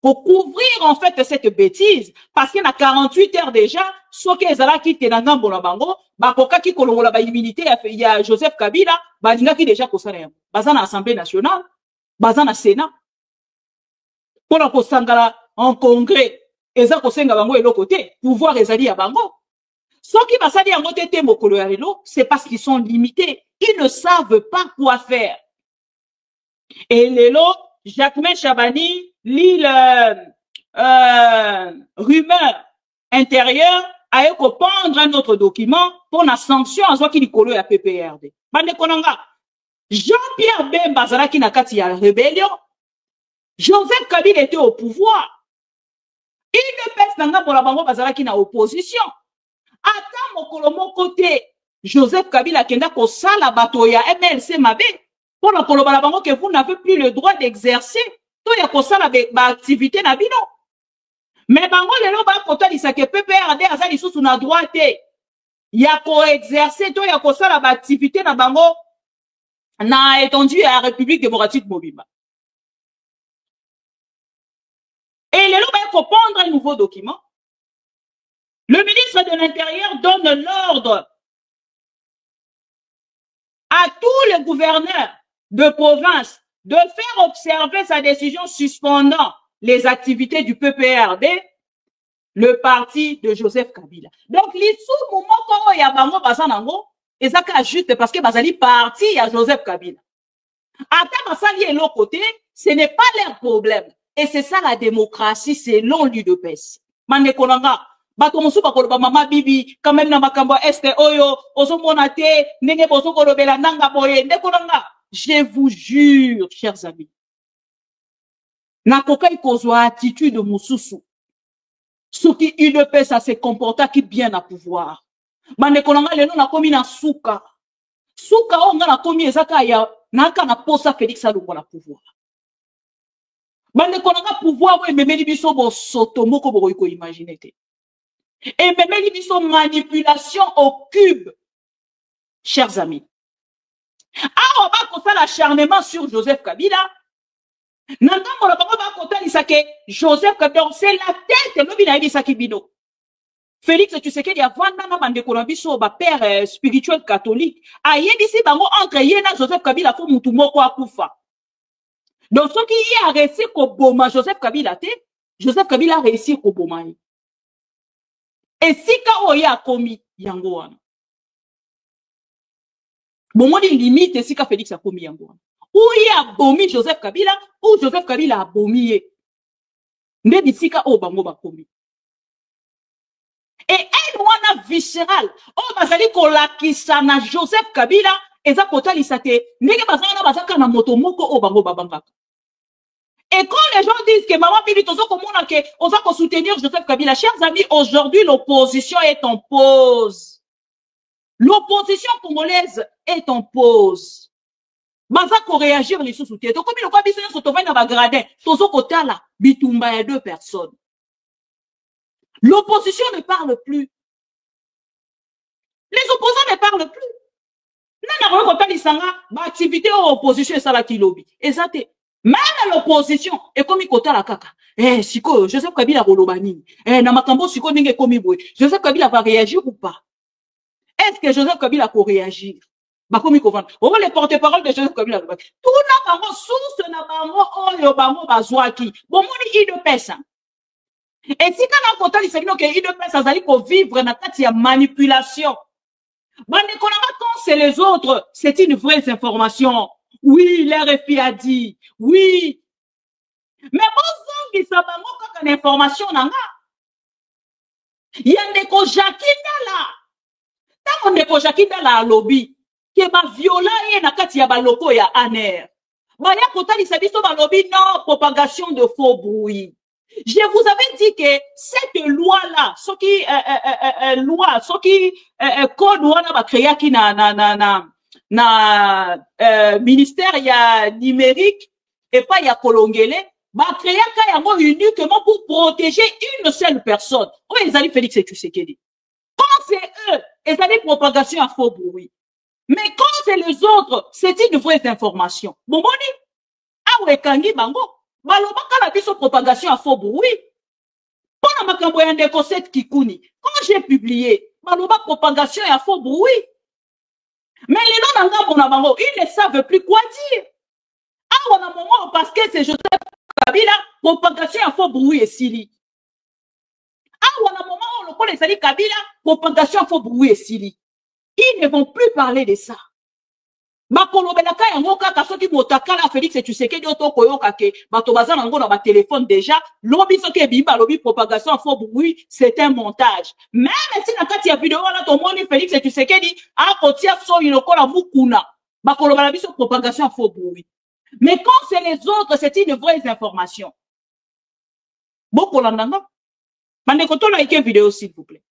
[SPEAKER 1] Pour couvrir en fait cette bêtise, parce qu'il y a 48 heures déjà, soit qu'ils allaient quitter dans Nambo la bango, bakoka qui kolongola ba immunité, il y a Joseph Kabila, badinga qui déjà kosala bazana Assemblée nationale, bazana Sénat, pour la kosangala en congrès, eza kosenga bango elo côté, pouvoir ezali ya bango. Soit qui basali yango tete mokolo ya lelo, c'est parce qu'ils sont limités, ils ne savent pas quoi faire. Et lelo, Jacquemain Chabani, l'île rumeur intérieure a eu prendre un autre document pour la sanction à ce qui est à PPRD. Bande konanga, Jean-Pierre Bemba Zalaki na kati ya rébellion, Joseph Kabila était au pouvoir. Il ne pèse nanga pour la bango Bazalaki na opposition. Attends mokolo mon côté, Joseph Kabila kenda ko sala bato ya MLC mabe. Pour la koloba bango que vous n'avez plus le droit d'exercer. Tout ya ko sala ba activité na bino. Mais bango lelo ba kota lisake PPRD azali sous na droite. Ya ko exercer to ya ko sala ba activité na bango na étendu à la République démocratique Mobimba. Et lelo ba ko prendre un nouveau document. Le ministre de l'Intérieur donne l'ordre à tous les gouverneurs de province de faire observer sa décision suspendant les activités du PPRD, le parti de Joseph Kabila. Donc, l'issou moment quand il y a bango basanango, et ça juste parce que bazali parti à Joseph Kabila. Attends, basali est l'autre côté, ce n'est pas leur problème. Et c'est ça la démocratie selon l'UDPS. Mande konanga, bato mosu bakoloba mama bibi, quand même na makambo este oyo, ozo monate, nenge bozo kolobela nanga boye, nde konanga. Je vous jure, chers amis. Nakoka ikozwa attitude mususu. Ce qui UDPS ça se comporta qui bien à pouvoir. Mande konanga lelo na komi na suka. Suka onga na komi ezaka ya naka na posa Félix Salongo na pouvoir. Bande konanga pouvoir we memeli biso bo soto moko boko ko imaginer te. Et memeli biso manipulation au cube. Chers amis. Ah on va faire l'acharnement sur Joseph Kabila. Nanda mona ba kota lisake Joseph Kabila c'est la tête lobi na bisaki bido. Félix Tshisekedi avanda na bande ko na biso ba père spirituel catholique. Ayebisi bango entre yena Joseph Kabila fo mutu moko akufa. Donc, ce qui a réussi au boma Joseph Kabila, Joseph Kabila a réussi au boma. Et si Kaoya a commis Yangoan, bon, moi, il limite si Félix a commis Yangoan. Ou il a bomi Joseph Kabila, ou Joseph Kabila a bomi. Mais d'ici Kao Bango a commis. Et elle, on a viscéral. Oh, basali kolakisana Joseph Kabila, et ça, kota lisate. Nege basana basaka na moto moko o Bango babanga. Et quand les gens disent que maman Bibi Tozo komona ke oza ko soutenir Joseph Kabila, chers amis, aujourd'hui l'opposition est en pause. L'opposition congolaise est en pause. Baza ko réagir les sous-soutiens. Donc comme il ko biso so to va na ba gradin, Tozo kotala bitumba ya deux personnes. L'opposition ne parle plus. Les opposants ne parlent plus. Nana ko kotali sanga ba activité opposition ça la kilobi. Exactement. Même l'opposition, et comme il kota la kaka, siko, Joseph Kabila rolobani, namakambo siko nenge komi boy, Joseph Kabila va réagir ou pas? Est-ce que Joseph Kabila va réagir? Bah, comme il couvre. Oh, les porte-parole de Joseph Kabila, tout n'a pas source, n'a pas oyo, bango, bazouaki. Bon, mon il de pesa. Et si quand on compte, il s'agit que il de pesa, ça dit qu'on vivre dans la manipulation. Bon, quand c'est les autres, c'est une vraie information. Oui, l'RFI a dit. Oui. Mais bon, qui ça va moi quand information nanga. Il y a des ko Jakinda là. Tant on est ko Jakinda là à lobby qui va violer et na kati ya baloko ya aner. Ba ya kota li sabiso ba lobby non propagation de faux bruit. Je vous avais dit que cette loi là, ce qui loi, ce qui code wana ba créer qui na ministère ya numérique et pas ya kolongele ba créer yango uniquement pour protéger une seule personne. Oh ils allaient Félix Tshisekedi. Quand c'est eux, ils allaient propagation à faux bruit. Mais quand c'est les autres, c'est une vraie information. Bon boni awe kangi bango baloba kala biso propagation à faux bruit. Pendant makambo ya ndeko set kikuni, quand j'ai publié baloba propagation à faux bruit. Mais les noms d'Angabo, ils ne savent plus quoi dire. Ah, on a un moment parce que c'est Joseph Kabila, propagation à faux bruit et Sili. Ah, on a un moment où on connaît Sali Kabila, propagation à faux bruit et Sili. Ils ne vont plus parler de ça. Bakolobelaka yango kaka soki motakala Félix Tshisekedi otokoyoka ke bato baza nango na ba téléphone déjà lobi soki biba lobi propagation à faux bruit c'est un montage. Même si na kati ya vidéo là to moni Félix Tshisekedi a kotia so ilokola mukuna bakolobala biso propagation à faux bruit. Mais quand c'est les autres c'est une vraie information. Bokolandanga mande koto like vidéo s'il vous plaît.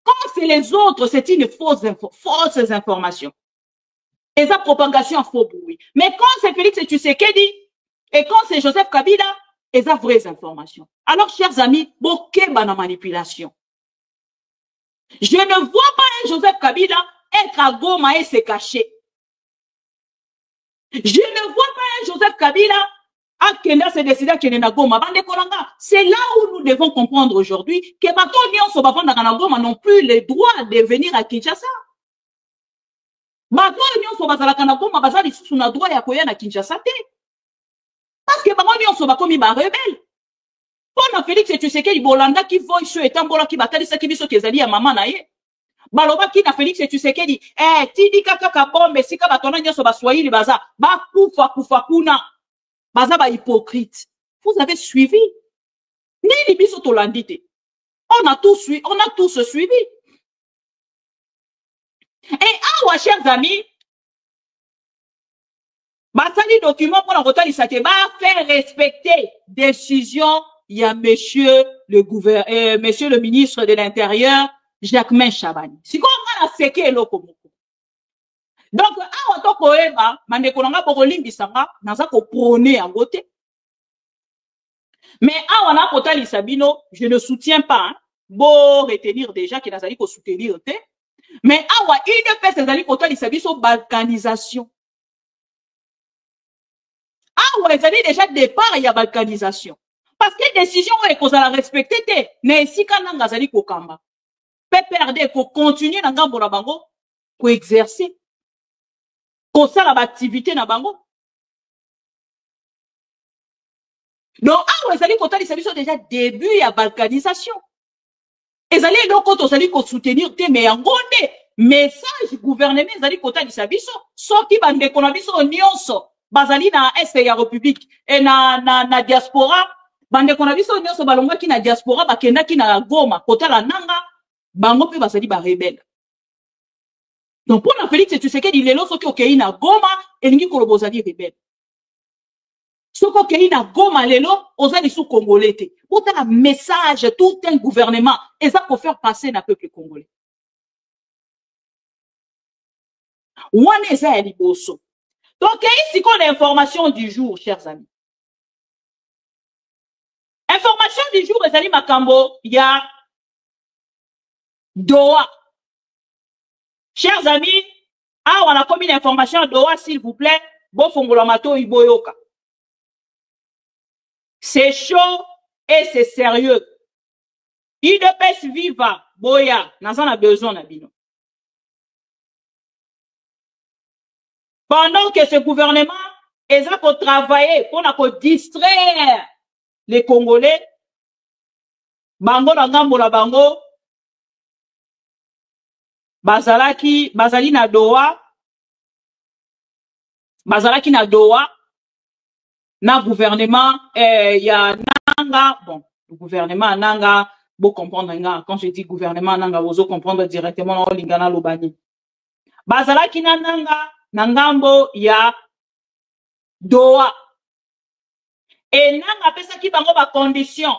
[SPEAKER 1] Quand c'est les autres c'est une fausse information. Et sa propagation à faux bruit. Mais quand c'est Félix Tshisekedi et quand c'est Joseph Kabila, et ça vraies informations. Alors, chers amis, bokeh bana manipulation. Je ne vois pas un Joseph Kabila être à Goma et se cacher. Je ne vois pas un Joseph Kabila à Kenya se décider à Kenya Goma. C'est là où nous devons comprendre aujourd'hui que Bato Nyon Sobafan Goma n'ont plus le droit de venir à Kinshasa. Bato nyonso bazalaka na Goma bazali sous na droit ya koya na Kinshasa te. Parce que bango nyonso bakomi ba rebelle. Pona Félix Tshisekedi bolanda ki voice etambola ki batalisa ki biso kezali ya mama na ye. Baloba ki na Félix Tshisekedi tidi kaka bombe sika batona nyoso baswahili baza ba kufa kuna baza ba hypocrite. Vous avez suivi? Ni biso tolandite. On a tous suivi. Et awa chers amis, basali document pour la rotalisa ke ba faire respecter décision ya monsieur le ministre de l'Intérieur Jacquemain Chabani. Si on a seke eloko moko. Donc awa to koeba mandeko nanga boko limbisanga naza ko prôner yango te. Mais awa na rotalisa bino, je ne soutiens pas. Hein. Bon retenir déjà que nazali ko soutenir te. Mais awa UDPS ezali rotalisa biso balkanisation. Awa ezali déjà départ ya balkanisation. Parce que décision est qu'on a respecté te. Ne si kananga zali ko kamba. PPRD ko continuer na ngambo na bango ko exercer. Ko sala ba activité na bango. Donc awa ezali ko tali service déjà début ya balkanisation. Ezali loko to zali ko soutenir te mais yangonde message gouvernement ezali ko tali service soki bande ko na biso nyonso bazali na est ya république et na diaspora. Bande kona biso nyonso balongwa ki na diaspora bakenda ki na Goma kotala nanga bango pe basali ba rebelle. Donc pour na Félix Tshisekedi lelo soki okei na Goma elingi koloboza di rebelle. Soki okei na Goma lelo ozali sous congolais te. Pour un message tout un gouvernement et ça pour faire passer na peuple congolais. Wane eza ya liboso. Donc ici qu'on a l'information du jour chers amis. Information du jour, Ezali Makambo, il y a Doha. Chers amis, on a commis l'information à Doha, s'il vous plaît. Bon Fongolamato Iboyoka. C'est chaud et c'est sérieux. UDPS viva, Boya, nous en a besoin, Nabino. Pendant que ce gouvernement est là pour travailler, pour distraire les Congolais, bango na ngambo la bango, bazali na Doha, na gouvernement, ya nanga, bon, le gouvernement nanga, beau comprendre nga, quand je dis gouvernement nanga, vous comprendre directement na lingana lobani. Bazalaki na nanga, na ngambo ya Doha. Et nanga pesa ki bango ba condition.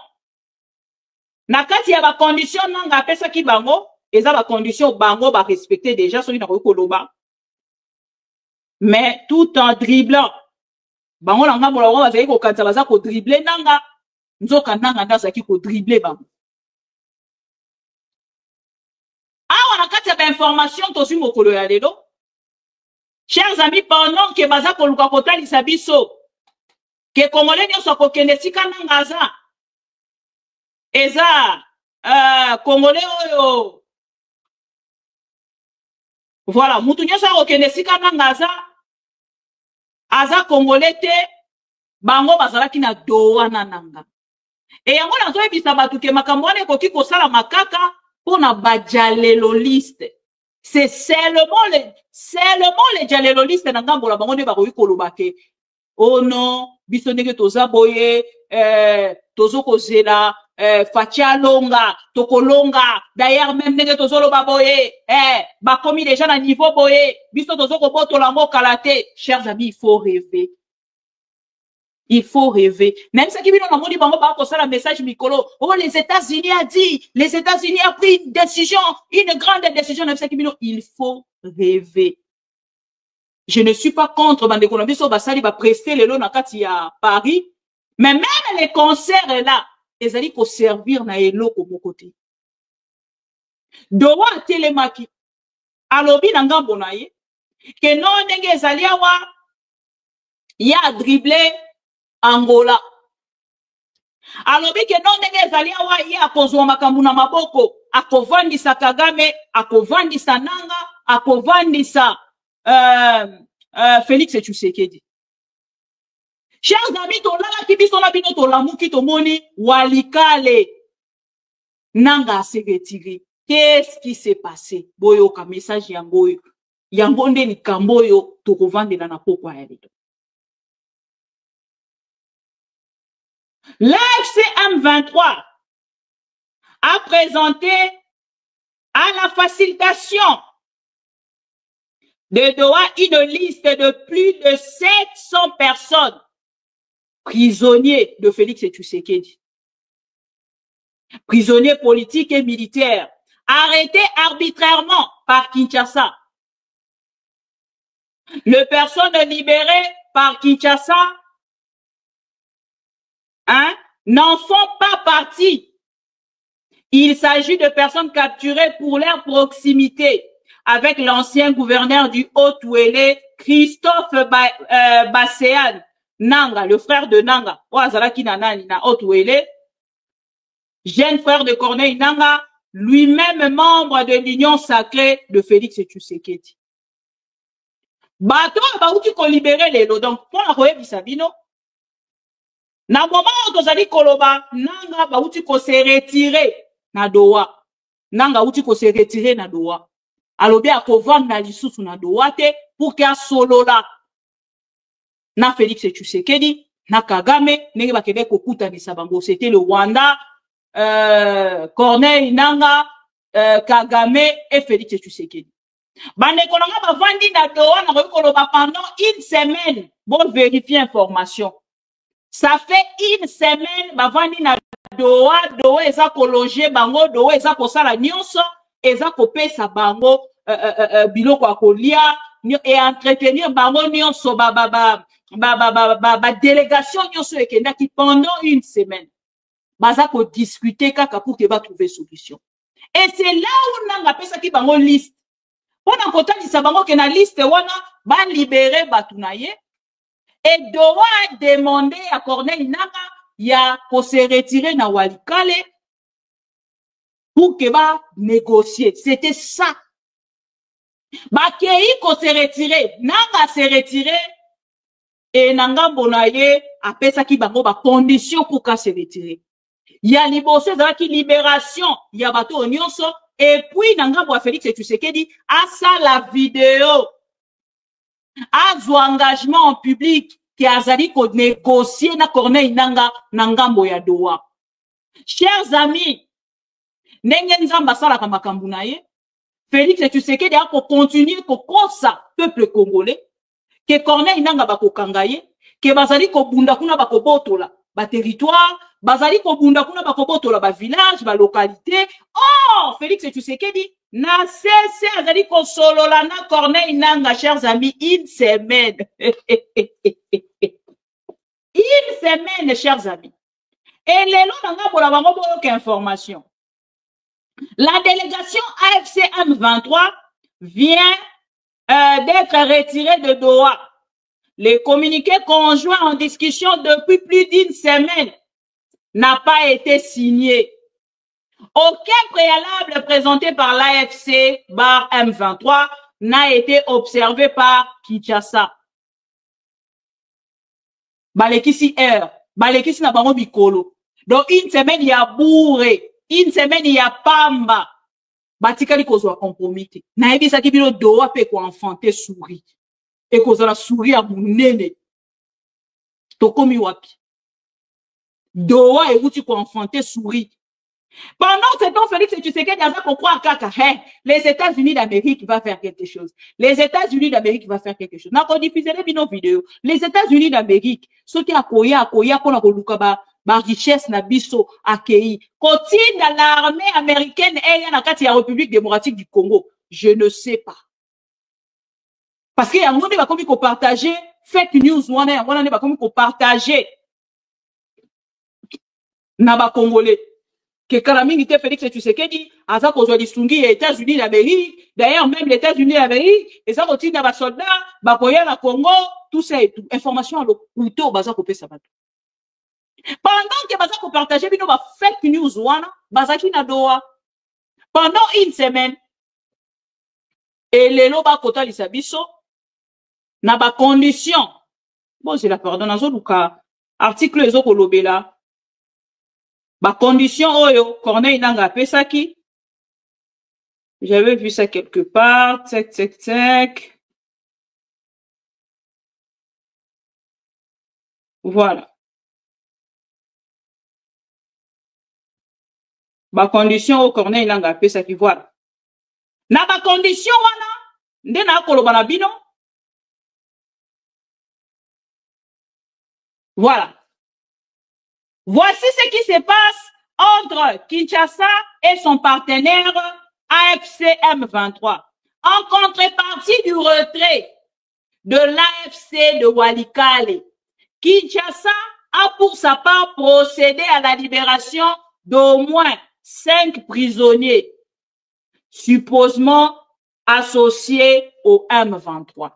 [SPEAKER 1] Na kati ya ba condition nanga pesa ki bango, eza ba condition bango ba respecter déjà soki na koloba. Mais tout en dribblant. Bango nanga mola wa bazali ko kanza baza ko dribbler nanga, nzoka nanga ndaza ki ko dribbler bango. Awa na kati ya ba information tosi mokolo ya lelo. Chers amis, pendant que baza ko luka kotalisa biso que Congolais nyonso kokende sika nangaza eza Congolais oyo voilà mutu nyonso kokende sika nangaza aza Congolais te bango bazalaki na Doha na nanga et yango na zoyebisa batu ke makambo wana ekoki kosala makaka pona bajaleloliste. C'est seulement les jaleloliste na ngambo la bango ne bakoki koloba ke oh non biso ndenge toza boye tozo kozela fatia longa tokolonga d'ailleurs même ndenge tozo loba boye bakomi déjà na niveau boye biso tozo ko botola ngo kalate. Chers amis, il faut rêver. Il faut rêver. Même ce qui vient dans le monde, bango ba ko sala message mikolo. Oh, les États-Unis a dit, les États-Unis a pris une décision, une grande décision. Même ce qui vient, il faut rêver. Je ne suis pas contre bande Colombie so basali ba prester le na kati à Paris, mais même les concerts là, ils allaient pour servir na eloko mon côté. Doha telemaki. Alobi na ngambo na ye que non ndenge ezali awa ya dribbler Angola. Alobi que non ndenge ezali awa ya kozwa makambo na maboko, akovandisa Kagame, akovandisa nanga, akovandisa Félix Tshisekedi. Chers amis, tolala kibiso na bino tolamuki tomoni walikale nanga se retiré. Qu'est-ce qui s'est passé? Boyo ka message yangoyo. Yangonde ni kamboyo tokovandela na pokwa ya leto. L'AFC-M23 a présenté à la facilitation de Doha une liste de plus de 700 personnes prisonniers de Félix Tshisekedi, prisonniers politiques et militaires, arrêtés arbitrairement par Kinshasa. Les personnes libérées par Kinshasa n'en font pas partie. Il s'agit de personnes capturées pour leur proximité avec l'ancien gouverneur du Haut-Ouélé, Christophe Basséan Nanga, le frère de Nanga, Oazalaki Nanani na Haut-Ouélé, jeune frère de Corneille Nanga, lui-même membre de l'Union sacrée de Félix Tshisekedi. Bato bauti ko libérer les lots, donc pour la roye bisabino. Na moment où tozali koloba, Nanga bauti ko se retirer na Doha. Nanga bauti ko se retirer na Doha. Alobi akovang na lisusu na Doha te pour que solola na Félix Tshisekedi, na Kagame, nenge bakebe kokuta ni sabango. C'était le Rwanda, Corneille Nanga, Kagame et Félix Tshisekedi. Bande kolanga bavandi na Doha na koloba pendant une semaine. Bon, vérifier information. Ça fait une semaine bavandi na Doha, Doha eza kologer bango, Doha eza kosala nyonso, eza kopesa bango biloko akolia et entretenir bango nyonso délégation nyonso ekendaki pendant une semaine. Baza ko discuter kaka pour que ba trouver solution. Et c'est là où nanga pesa ki bango liste. Pona kotalisa bango ke na liste wana ba libérer batunaye. Et Doha a demandé à Corneille Nanga ya ko se retirer na Walikale pour que ba négocier. C'était ça. Ba kei ko se retirer, Nanga se retirer et Nanga bonaye a pesa ki bango ba condition pour ka se retirer. Ya libose za ki libération, ya bato nyonso et puis Nanga bo Félix Tshisekedi a ça la vidéo. A zo engagement en public qui a zali ko négocier na Corneille Nanga Nangambo ya Doha. Chers amis, ndenge nzamba sala ka makambu na ye, Félix Tshisekedi a ko continuer ko kosa peuple congolais, que Corneille Nanga ba ko kangaye, que bazali ko bunda kuna ba ko botola ba territoire, bazali ko bunda kuna ba ko botola ba village, ba localité. Oh, Félix Tshisekedi na cessé azali ko solola na Corneille Nanga, chers amis, une semaine. Une semaine, chers amis. Et les lots nanga pour la bango pour information. La délégation AFC M23 vient d'être retirée de Doha. Les communiqués conjoints en discussion depuis plus d'une semaine n'a pas été signé. Aucun préalable présenté par l'AFC M23 n'a été observé par Kinshasa. Balekisi R, balekisi na bango bikolo. Donc une semaine il y a bourré, une semaine il y a pamba. Batikali kozwa compromis. Na ebisa ki bino Doha pe ko enfanter souris. Et kozala souris a munene. Tokomi wapi. Doha e wuti ko enfanter souris. Pendant ce temps, Félix Tshisekedi a qu'on croit kaka, les États-Unis d'Amérique vont faire quelque chose. Les États-Unis d'Amérique vont faire quelque chose. N'a qu'on diffuserait nos vidéos. Les États-Unis d'Amérique, ceux qui akoya, qu'on a koluka ba richesse na biso akei. Continue dans l'armée américaine et na kati ya République démocratique du Congo. Je ne sais pas. Parce qu'il y a un monde va comme qu'on partager fake news, on va comme qu'on partager. Naba Congolais. Que Kalamini te Félix Tshisekedi, à ça qu'on soit distingué les États-Unis d'Amérique, d'ailleurs même les États-Unis d'Amérique, et ça continue dans les soldats, Bakoya la Congo, tout ça et tout. Information à l'auto, baza kopé ça. Pendant que baza ko partager bino ba fake news wana, baza ki na Doha. Pendant une semaine, et les loba kota lisabiso, na ba condition, bon c'est la pardon nazo luka article ezo kolobela ba condition oyo Corneille Nangaa pesaki. J'avais vu ça quelque part. Tac. Voilà. Ba condition au Corneille Nangaa pesaki voilà. Na ba condition wana nde na koloba na bino. Voilà. Voici ce qui se passe entre Kinshasa et son partenaire AFC M23. En contrepartie du retrait de l'AFC de Walikale, Kinshasa a pour sa part procédé à la libération d'au moins 5 prisonniers, supposément associés au M23.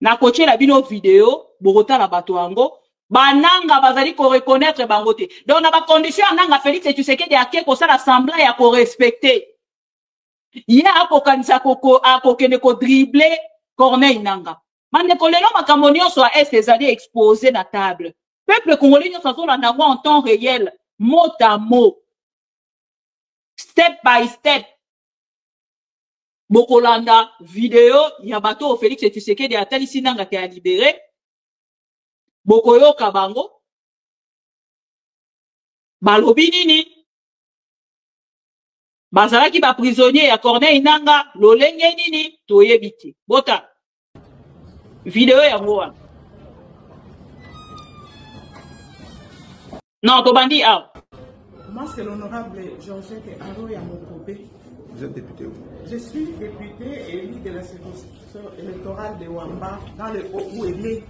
[SPEAKER 1] Na koche la bino vidéo, Bogota la batoango, bananga bazali ko reconnaître bangote. Donc na ba condition nanga Félix Tshisekedi ake ko sa l'assemblée ya ko respecter. Ya ako kanisa koko akokende ko dribbler Corneille Nangaa. Mande ko lelo makambo nyonso a est ezali exposé na table. Peuple congolais nyonso azolanda ngo en temps réel, mot à mot. Step by step. Bokolanda vidéo ya bato Félix Tshisekedi atalisi Nangaa te a libéré. Bokoyoka bango. Balobi nini? Bazalaki ba prisonnier ya Corneille Nangaa lolenge nini toyebiti. Bota. Vidéo ya ngoa. Non, Tobandi ah.
[SPEAKER 9] Moi, c'est l'honorable Georgette Aroya Mokobe.
[SPEAKER 10] Vous êtes député où?
[SPEAKER 9] Je suis député élu de la circonscription électorale de Wamba, dans le Haut-Ouélé.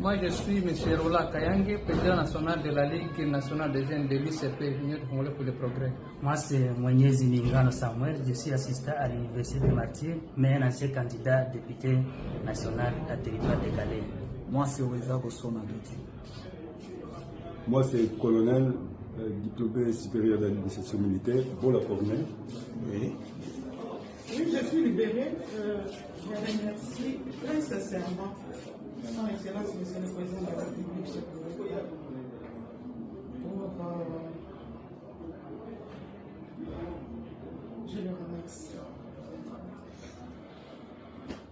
[SPEAKER 11] Moi, je suis M. Rola Kayange, président national de la Ligue nationale des jeunes de l'UCP, Union congolaise pour le progrès.
[SPEAKER 12] Moi, c'est Mwenyezi Mingano Samuel, je suis assistant à l'Université de Martyrs, mais un ancien candidat député national à territoire de Calais.
[SPEAKER 13] Moi, c'est Weza Bossona Doti.
[SPEAKER 10] Moi, c'est colonel diplômé supérieur d'administration militaire, Bola Corneille.
[SPEAKER 9] Oui. Oui, je suis libéré. Je remercie très sincèrement Son Excellence, Monsieur le Président de la République, je le remercie.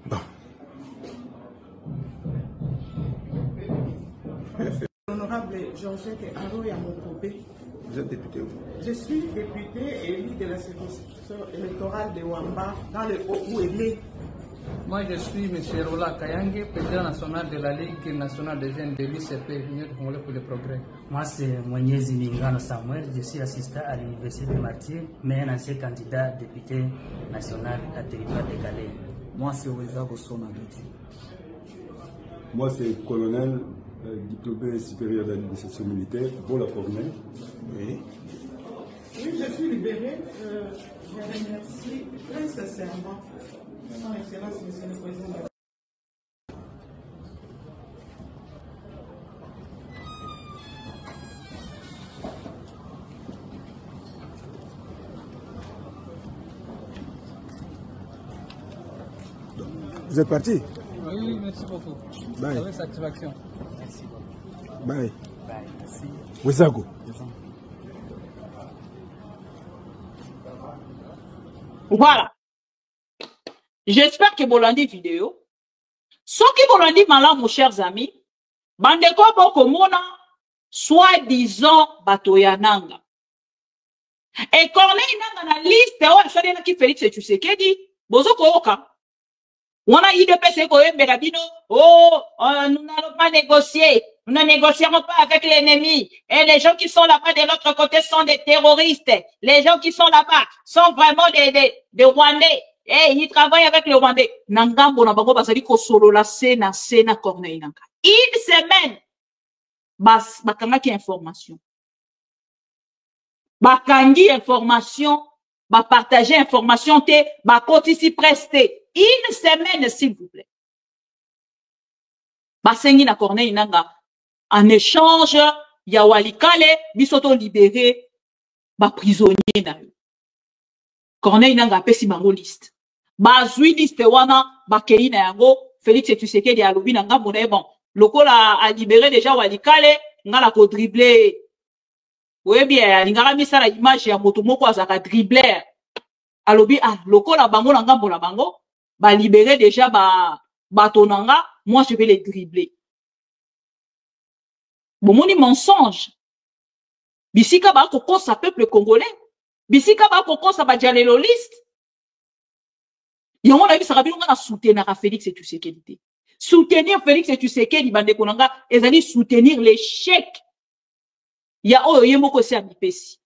[SPEAKER 10] Bon.
[SPEAKER 9] L'honorable Georgette Aroya Mokobe.
[SPEAKER 10] Vous êtes député où?
[SPEAKER 9] Je suis député élu de la circonscription électorale de Wamba, dans le Haut-Ouélé.
[SPEAKER 11] Moi, je suis M. Rola Kayange, président national de la Ligue nationale des jeunes de l'UCP, Union congolaise pour le progrès.
[SPEAKER 12] Moi, c'est Mwenyezi Mingano Samuel, je suis assistant à l'Université de Martyrs, mais un ancien candidat député national à territoire de Calais.
[SPEAKER 13] Moi, c'est Weza Bossona Doti.
[SPEAKER 10] Moi, c'est colonel diplômé supérieur d'administration militaire, Bola Corneille.
[SPEAKER 9] Oui. Oui, je suis libéré. Je remercie très sincèrement Son Excellence, Monsieur le Président.
[SPEAKER 10] Vous êtes parti?
[SPEAKER 11] Oui, merci beaucoup.
[SPEAKER 10] Bye.
[SPEAKER 11] Avec satisfaction. Merci
[SPEAKER 10] beaucoup. Bye.
[SPEAKER 11] Bye, merci.
[SPEAKER 10] Wezago.
[SPEAKER 1] Voilà. J'espère que Bolandi vidéo. Ce qui Bolandi malin, mes chers amis, bandeko boko mona, soi-disant batoya Nangaa. Et Corneille Nangaa na liste o asali na ki Félix Tshisekedi, bozo koyoka. Wana IDPC koyembela bino, oh, nous n'allons pas négocier. Nous ne négocierons pas avec l'ennemi. Et les gens qui sont là-bas de l'autre côté sont des terroristes. Les gens qui sont là-bas sont vraiment des Rwandais. Et ils travaillent avec les Rwandais. Nangambo na bango basali ko solo la sena Corneille Nangaa. Une semaine. Bakangaki information. Bakangi information. Partager information te. Bakotisi presté. Une semaine, s'il vous plaît. Basengi na Corneille Nangaa. En échange, ya Walikale, bisoto libéré, prisonnier na yo. Corneille Nangaa pesi bango liste. Bazui liste wana, bakei na yango, Félix Tshisekedi alobi na ngambo na bon. lokola a libéré déjà Walikale ngala ko dribbler. Oui bien, lingara misala image ya moto moko azaka dribbler. Alobi lokola bango na ngambo na bango ba libérer déjà batonanga, moi je vais les dribbler. Bon moni mensonge. Bisika ba kokosa peuple congolais. Bisika ba kokosa ba dialéloliste. Yango na bisaka bino na soutenir Félix Tshisekedi. Soutenir Félix Tshisekedi bande konanga ezali soutenir l'échec. Ya oyo yemoko se amipesi.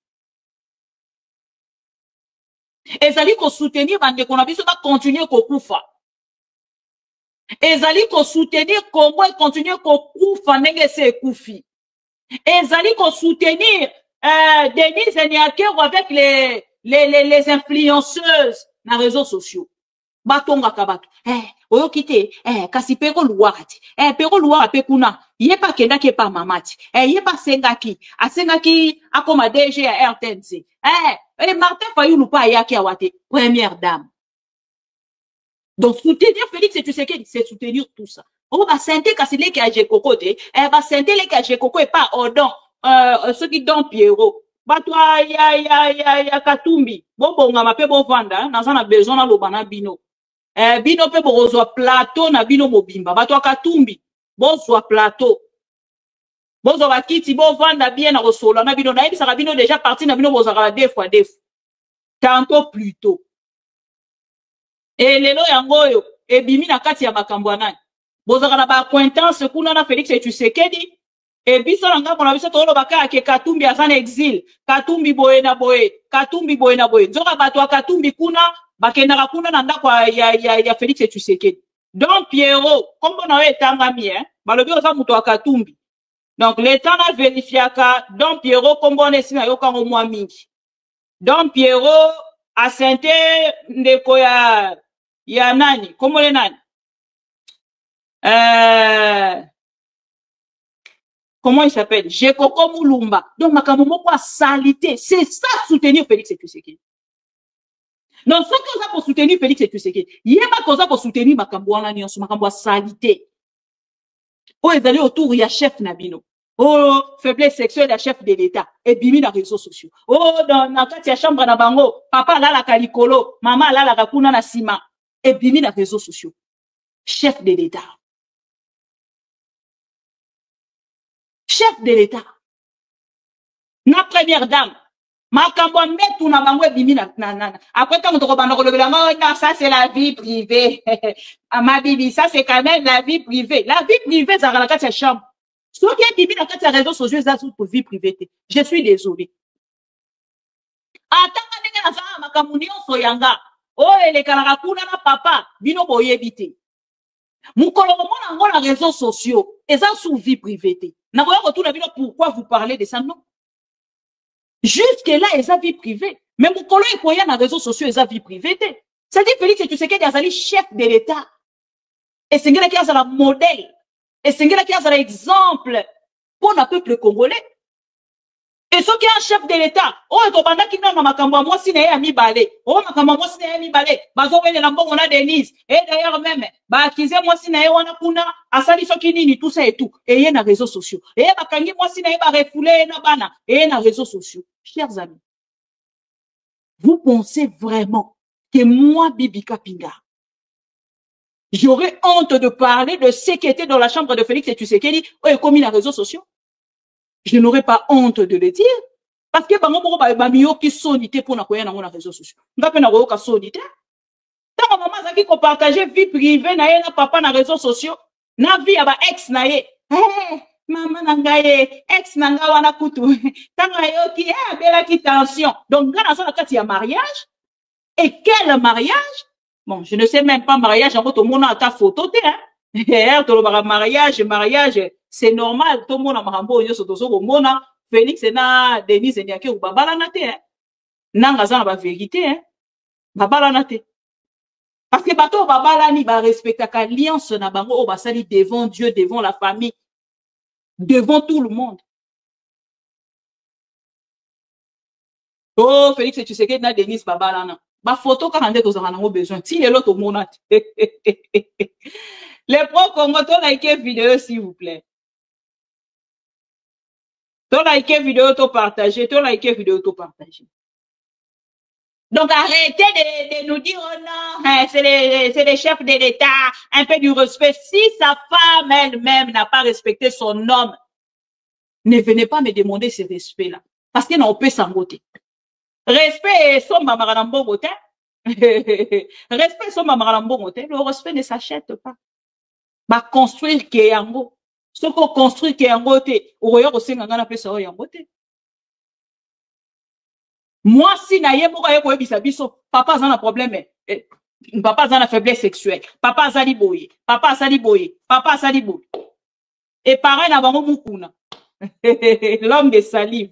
[SPEAKER 1] Ezali ko soutenir bande konanga biso ba continuer ko kufa. Ezali ko soutenir Congo et continuer ko kufa ndenge se kufi. Ezali ko soutenir Denise Niakero avec les influenceuses na réseaux sociaux. Batonga kabato. Oyo kite, kasi peko luwakati. Peko luwaka pekuna. Ye pa kenda ke pa mamati. Ye pa sengaki. Asengaki akoma DG ya RTNC. Martin Fayulu pa yaki awate. Première dame. Donc, soutenir Félix Tshisekedi, c'est soutenir tout ça. Oh, bah, sente kasi leke a Jekoko te. Bah, sente leke a Jekoko et pas Odon. Ceux qui donnent Pierrot. Bah, toi, ya Katumbi. Bon, nga mape bon vanda. Nazana besoin na lobana bino. Bino pe bozwa plateau na bino mobimba. Bah, toi, Katumbi. Bozwa plateau. Bozwa bakiti, bon vanda bien na rosolo. Na bino, na ebisa bino déjà parti na bino bozwa deux fois. Tantôt plus tôt. Et lelo yangoyo, et bimi na kati ya makambo nani. Bozaka na ba acquaintance kuna na Félix Tshisekedi. Et biso na ngambo na biso tolo baka ke Katumbi azana exil. Katumbi boye na boye. Katumbi boye na boye. Nzoka bato ya Katumbi kuna, bakendaka kuna na ndako ya Félix Tshisekedi. Donc Pierrot, comme on a etangami, balobi oza muto ya Katumbi. Donc l'état na vérifiaka, donc Pierrot comme on est na yoka ngo mwa mingi. Donc Pierrot asente ndeko ya nani? Comment le nani? Comment il s'appelle? Jekoko Mulumba. Donc, makambo kwa salité. C'est ça, soutenir Félix Tshisekedi. Donc, ce qu'on a pour soutenir Félix Tshisekedi, il y a pas qu'on a pour soutenir makambo wana nyonso, makambo salité. Oh, ils allaient autour, il y a chef Nabino. Oh, faiblesse sexuelle à chef de l'État. Et bimi dans les réseaux sociaux. Oh, dans la chambre na bango, papa là la kalikolo, maman là la kakuna na sima. Et bimi dans les réseaux sociaux. Chef de l'État. Chef de l'État. Na première dame. Makambo metu na bango et bimi na. Après quand on te rebande le ça c'est la vie privée. À ma bibi, ça c'est quand même la vie privée. La vie privée, ça la sa chambre. Ce qui est bibi dans les réseaux sociaux, ça c'est pour vie privée. Je suis désolé. Attends, makambo nyonso yanga. Oh, les karakuna na papa, bino boye bité. Mukolo mona ngo na réseaux sociaux, et ça sous vie privée. Na voya retourna bino pourquoi vous parlez de ça non? Jusque là, et ça vie privée. Mais mukolo e koya na réseaux sociaux, et ça vie privée. Ça dit Félix Tshisekedi azali chef de l'État. Et c'est ngela ki azala modèle. Et c'est ngela ki azala exemple pour le peuple congolais. Et ce qui est un chef de l'État, oh, et kobanda ki na makambo moi si na ya mi balé. Oh, makambo moi si na ya mi balé. Bazo wele na mbongo na Denise. Et d'ailleurs même, ba akize moi si na ya wana kuna, asali soki nini tout ça et tout. Et y a na réseaux sociaux. Et bakangi moi si na ya ba refoulé na bana. Et y a na réseaux sociaux. Chers amis, vous pensez vraiment que moi, Bibi Kapinga, j'aurais honte de parler de ce qui était dans la chambre de Félix Tshisekedi ou commis les réseaux sociaux? Je n'aurais pas honte de le dire. Parce que bango moko ba miyo ki sonité pour na koya na les réseaux sociaux. Ngape na koyoka sonité. Tant maman zaki ko partager vie privée na ye na papa na réseaux sociaux, na vie aba ex na ye. Maman na ngaye ex na nga wana kutu. Tanga yo ki bela ki tension. Donc ngana ça na kati ya mariage. Et quel mariage? Bon, je ne sais même pas mariage en tout le monde a ta photo te hein. Mariage, c'est normal. Tout le monde a marambo yo sotoso ko mona Félix na Denise Niake ou babala na te hein. Nanga za na ba vérité hein. Babala na te. Parce que bato babala ni ba respecta alliance na bango o basali devant Dieu, devant la famille, devant tout le monde. Oh Félix tu sais que na Denise babala na ba photo quand on a besoin. Si les autres monat. Les pro-Congo, tu likez vidéo, s'il vous plaît. Tu likez vidéo, tu partagez. Tu likez vidéo, tu partagez. Donc, arrêtez de nous dire, oh non, hein, c'est les chefs de l'État, un peu du respect. Si sa femme elle-même n'a pas respecté son homme, ne venez pas me demander ce respect-là. Parce qu'il n'en peut s'engoter. Respect, son mamarambo gote. Respect, son mamarambo gote. Le respect ne s'achète pas. Bah, construire Keyango. Ce qu'on construit Keyango, ou reyo ko senga ngana pesa o yango te. Moi, si na ye moko ye ko ebisa biso, papa a un problème. Papa a une faiblesse sexuelle. Papa a sali boye. Papa a sali boye. Papa a sali boye. Et pareil na bango mukuna. L'homme de salive.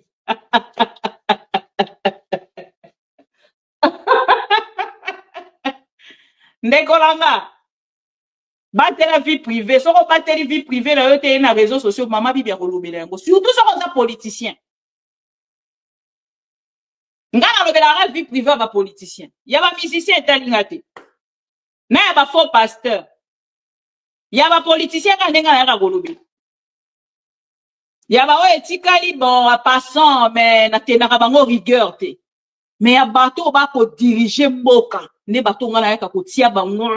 [SPEAKER 1] Ndekolanga. Battez la vie privée. Si on batte la vie privée, là, vous na réseaux sociaux, maman bibi a relobé. Surtout si on est politicien. Ngana la vie privée va politicien. Il y a un musicien italien. Mais il y a un faux pasteur. Il y a un politicien qui a relobé. Il y a un etikali bon à passant mais na tenaka bango rigueur te. Mais il y a bateau ba ko diriger mboka. Ne bateau ngana ka ko tia bango.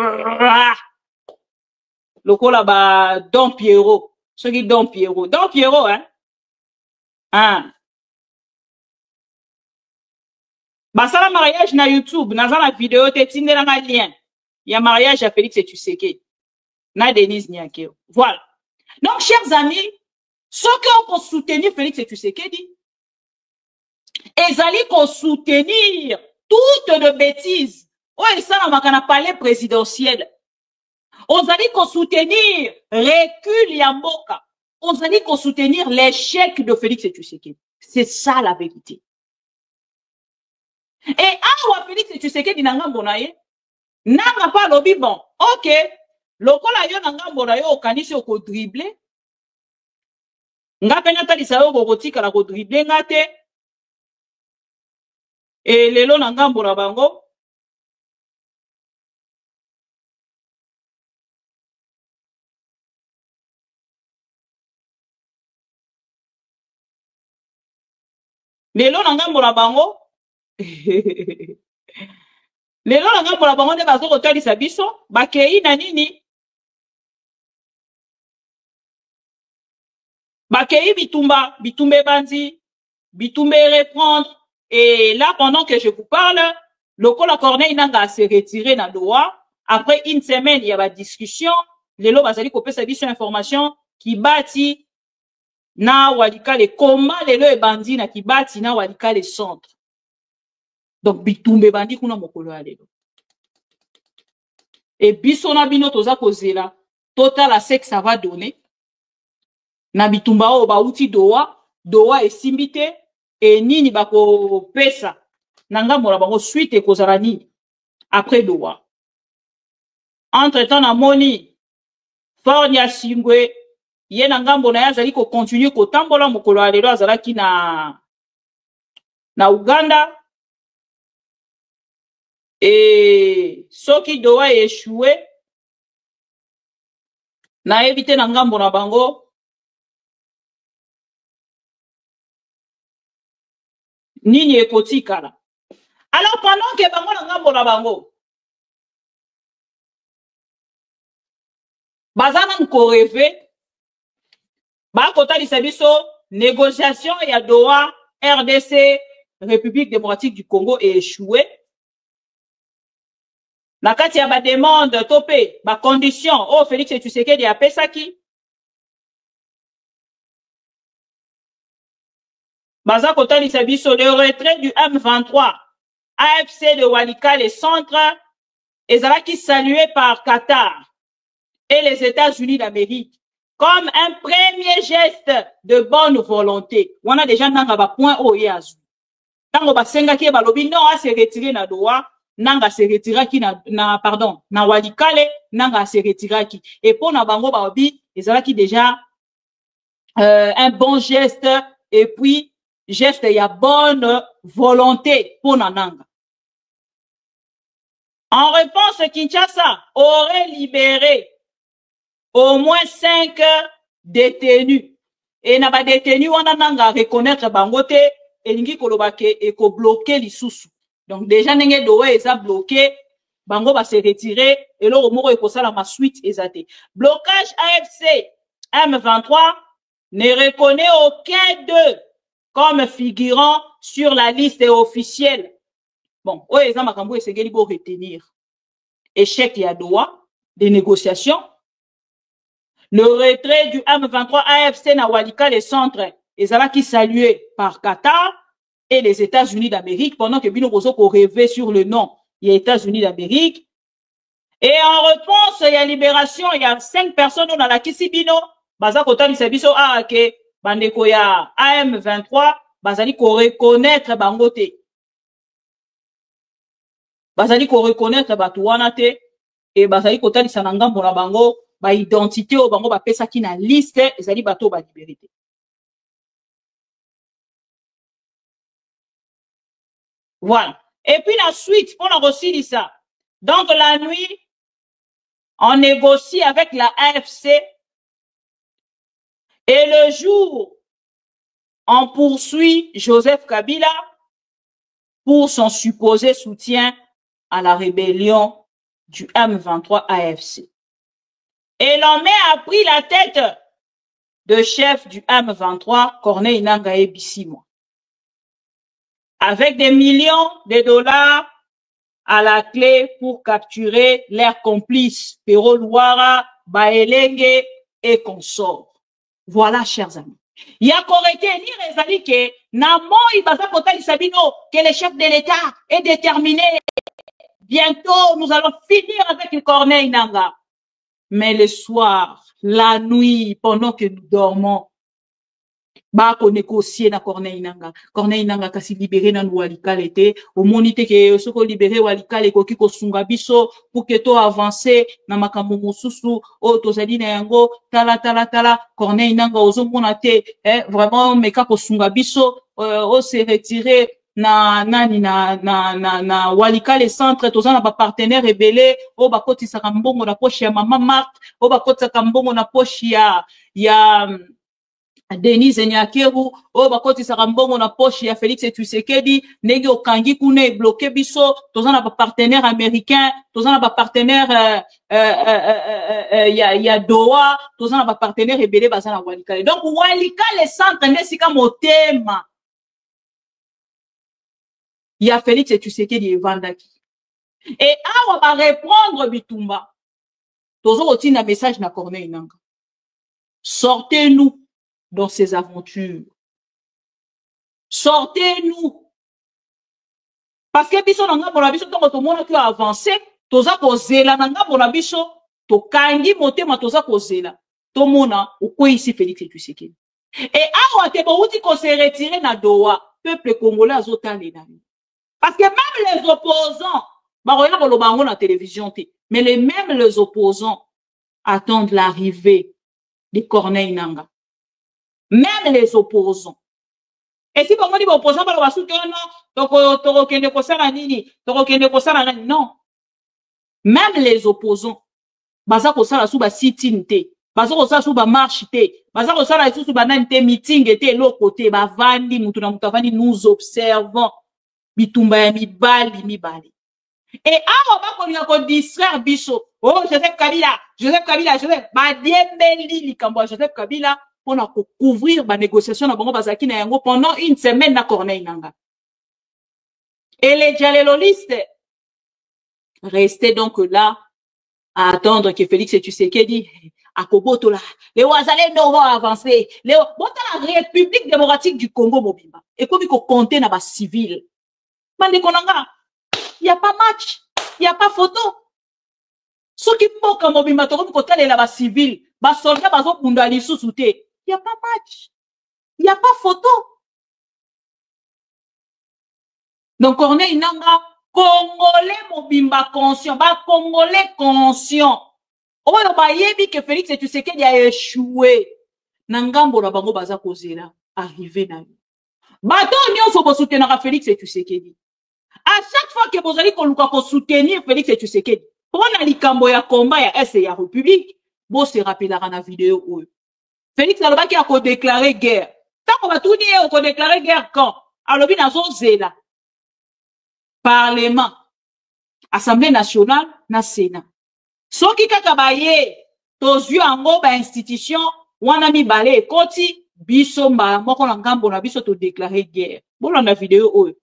[SPEAKER 1] Lokola ba Don Pierrot. Ce qui Don Pierrot. Don Pierrot hein. Ah. Basala mariage na YouTube, na la vidéo te tindela na lien. Il y a mariage à Félix Tshisekedi. Na Denise Nyakeo. Voilà. Donc chers amis, ceux qui ont soutenu Félix Tshisekedi, ils allaient qu'on soutenir toutes les bêtises. Oh, ils sont dans le palais présidentiel. On allait qu'on soutenir recul Yamboka. On allait qu'on soutenir l'échec de Félix Tshisekedi. C'est ça la vérité. Et awa Félix Tshisekedi nanga bonaye, nanga pas lobi bon. Ok, lokola yo nanga bonaye okanisi oko dribbler. Nga pena talisa yo kotika la ko dribbler ngate. Et lelo nanga mbona bango. Lelo nanga mbona bango. Lelo nanga mbona bango nde bazo kotalisa biso, bakei na nini? Bakei bitumba, bitumbe bandi, bitumbe reprendre. Et là, pendant que je vous parle, lokola Corneille nanga se retirer na Doha. Après une semaine, il y a la discussion. Lelo bazali kopesa biso information qui bati na Walikale. Comment lelo e bandi na ki bati na Walikale centre. Donc bitumbe bandi kuna mokolo ya lelo. Et biso na bino toza kozela total à ce que ça va donner. Na bitumba o ba uti Doha esimbite et nini bako pesa nanga mola bango suite e kozala nini après Doha. Entre-temps na moni Fornia Singwe ye nanga mbona ya zali ko continue ko tambola mokolo ya lelo azalaki na Uganda. Et soki Doha échoué na évité na ngambo na bango nini ekotikala. Alors pendant que bango na ngambo na bango bazana nko rêver ba kotalisa biso négociation ya Doha RDC République démocratique du Congo est échoué. Na kati ya ba demande topé ba condition oh Félix Tshisekedi a pesaki baza kotalisa biso le retrait du M23 AFC de Walikale centre ezalaki salué par Qatar et les États-Unis d'Amérique comme un premier geste de bonne volonté. On a déjà nanga ba point o yazu tango basenga ki balobi non a se retirer na Doha nanga se retiraki na Walikale nanga se retiraki et pour na bango baobi ezalaki déjà un bon geste et puis geste ya bonne volonté pour na nanga. En réponse, Kinshasa aurait libéré au moins 5 détenus. Et na ba détenus wana nanga reconnaître bangote elingi kolobake et ko bloquer lisusu. Donc déjà nenge dowe eza bloqué, bango va se retirer et le moko ekosala ma suite ezate. Blocage AFC M23 ne reconnaît aucun d'eux comme figurant sur la liste officielle. Bon, eza makambo esengeli bo retenir. Échec ya Doha des négociations. Le retrait du M23 AFC na Walikale centre ezala qui salué par Qatar et les États-Unis d'Amérique pendant que Bino Bozo rêvait sur le nom des États-Unis d'Amérique. Et en réponse, il y a libération, il y a 5 personnes dans la Kisibino, baza kotani sabiso ke bandeko ya AM23, bazali ko reconnaître bangote. Bazali ko reconnaître batuwana te et bazali kotani sananga mona bango ba identité o bango ba pesa ki na liste ezali bato ba liberté. Voilà. Et puis la suite, on a reçu dit ça. Donc la nuit, on négocie avec la AFC et le jour, on poursuit Joseph Kabila pour son supposé soutien à la rébellion du M23 AFC. Et l'homme a pris la tête de chef du M23, Corneille Nangaa Bissimo, avec des millions de dollars à la clé pour capturer leurs complices, Pero Luara, Baelenge et consorts. Voilà, chers amis. Il y a correcté ni rezali que Namo Ibaza Kotali Sabino, que le chef de l'État est déterminé. Bientôt, nous allons finir avec Corneille Nangaa. Mais le soir, la nuit, pendant que nous dormons, bako négocier na Corneille Nangaa. Corneille Nangaa kasi libéré na Walikale te. Au monite ke soko libéré Walikale koki ko sunga biso pour que to avancer na makambo mosusu o tozali na yango tala Corneille Nangaa ozomona te vraiment meka ko sunga biso o se retirer na Walikale centre tozana ba partenaire rebelle o bakotisa kambongo na poche ya mama Marthe o bakotisa kambongo na poche ya Denise Nyakeru o bakotisa kambongo na poche ya Félix Tshisekedi ndenge okangi kuna bloqué biso tozana ba partenaire américain tozana ba partenaire ya Doha tozana ba partenaire rebelle bazana Walikale. Donc Walikale centre nesika motema il y a Félix Tshisekedi et Vandaki. Et on va reprendre Bitumba. Tozo otina message na Corneille Nangaa. Sortez-nous dans ces aventures. Sortez-nous. Parce que biso nanga bona biso tongo to mona tu avancer, toza ko zela nanga bona biso, to kangi motema toza ko zela. To mona ukwe ici Félix Tshisekedi. Et awa te bo uti ko se retirer na Doha, peuple congolais azotale na. Parce que même les opposants, on la télévision, mais même les opposants attendent l'arrivée de Corneille Nangaa. Même les opposants. Et si on dit opposants, non. Même les opposants, baza ko sala suba sit-in te, baza ko sala suba marche te, baza ko sala suba nante meeting te l'autre côté, ba vandi mutu na mutavani nous observons. Bitumba ya mibali. Et awa bako ko distraire biso. Oh, Joseph Kabila, ba diembeli likambo Joseph Kabila pour na couvrir ba négociation na bango bazaki na yango pendant une semaine na Corneille Nangaa. Et les dialoguistes restaient donc là à attendre que Félix Tshisekedi à Kobotola. Les Wazalendo vont avancer. Les la République démocratique du Congo mobimba. Et comme il faut compter na ba civil. Mande konanga, il n'y a pas match, il n'y a pas photo. Ce qui peut comme mobimba to comme côté la ba civil, ba soldat ba zo kunda lisusu te. Il n'y a pas match. Il n'y a pas photo. Donc Corneille Nangaa, Congolais mobimba conscient, ba Congolais conscient. Oyo ba yebi que Félix Tshisekedi a échoué. Nangambo na bango baza kozela arrivé na. Bato nyonso bo soutenir Félix Tshisekedi. À chaque fois que vous allez soutenir Félix Tshisekedi, pour la likambo ya combat ya S ya République, Bon, se rappellera na vidéo. Félix Alobaki a déclaré guerre. Tant qu'on va tout dire, on déclaré guerre quand? Alors, bien, dans zéla. Parlement. Assemblée nationale, na Sénat. So ki kaka baye, tos yu ango ba institution, wana mi bale, koti, biso mba, moko na ngambo na biso to déclaré guerre. Bon, on a vidéo.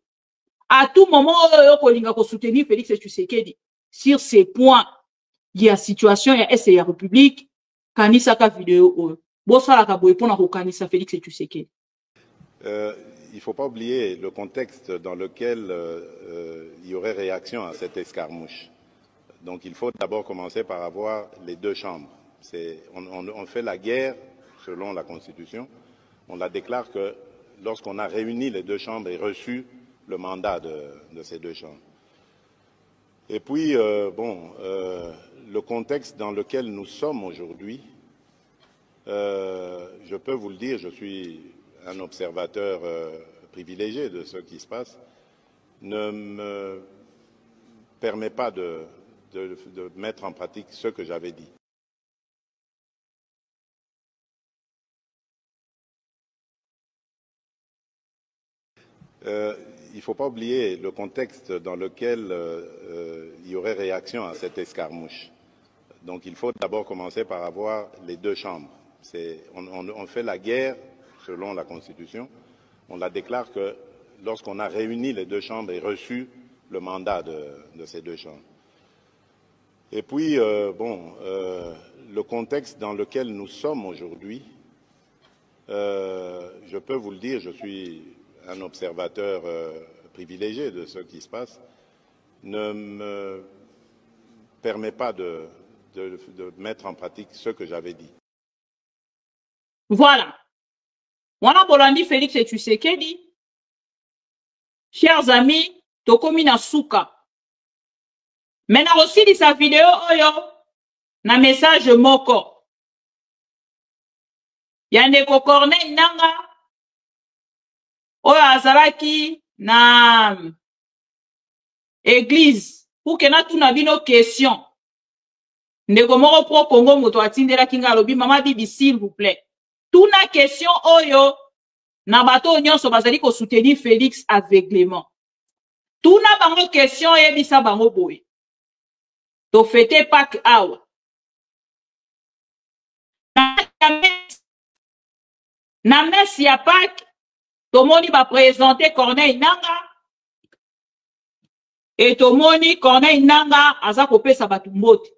[SPEAKER 1] À tout moment, on ko soutenir Félix Tshisekedi. Sur ces points, il y a situation, il y a SCA République, kanisa ka vidéo. Bon, ça la kaboye pour na ko kanisa Félix Tshisekedi.
[SPEAKER 14] Il ne faut pas oublier le contexte dans lequel il y aurait réaction à cette escarmouche. Donc il faut d'abord commencer par avoir les deux chambres. On fait la guerre selon la Constitution. On la déclare que lorsqu'on a réuni les deux chambres et reçu le mandat de ces deux chambres. Et puis, le contexte dans lequel nous sommes aujourd'hui, je peux vous le dire, je suis un observateur privilégié de ce qui se passe, ne me permet pas de mettre en pratique ce que j'avais dit. Il ne faut pas oublier le contexte dans lequel il y aurait réaction à cette escarmouche. Donc il faut d'abord commencer par avoir les deux chambres. On fait la guerre selon la Constitution. On la déclare que lorsqu'on a réuni les deux chambres et reçu le mandat de ces deux chambres. Et puis, le contexte dans lequel nous sommes aujourd'hui, je peux vous le dire, je suis un observateur privilégié de ce qui se passe, ne me permet pas de mettre en pratique ce que j'avais dit.
[SPEAKER 1] Voilà. Wana bolandi Félix Tshisekedi. Chers amis, tokomi na suka. Maintenant aussi di sa vidéo oyo na message moko. Yandeko Corneille Nanga oyo azalaki na église pour que na tuna bino question. Ndeko moko pro Congo moto atindela kinga alobi mama bibi s'il vous plaît. Tuna question oyo na bato nyonso bazali ko soutenir Félix aveuglément. Tuna bango question ebisa bango boye. To fete Pâques awa. Na messe ya Pâques, tomoni ba présenter Corneille Nanga. Et tomoni Corneille Nanga aza kopesa batu mbote.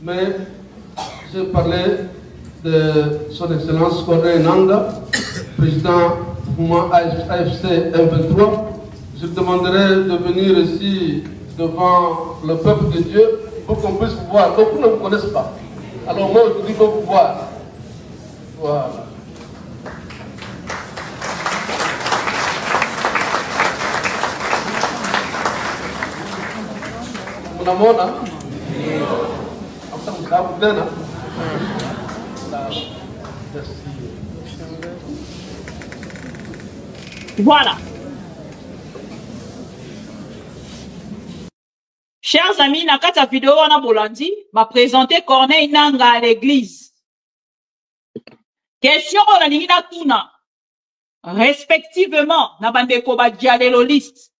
[SPEAKER 15] Mais je parlais de son Excellence Corneille Nanga, président du mouvement AFC M23. Je demanderai de venir ici devant le peuple de Dieu pour qu'on puisse vous voir. Beaucoup ne vous connaissent pas. Alors moi, je dis qu'on vous voir. Voilà. Unamwona?
[SPEAKER 1] Voilà. Chers amis, na kata vidéo wana bolandi, va présenter Corneille Nanga à l'église. Question on a na tuna. Respectivement, na bandeko ba dialelo liste.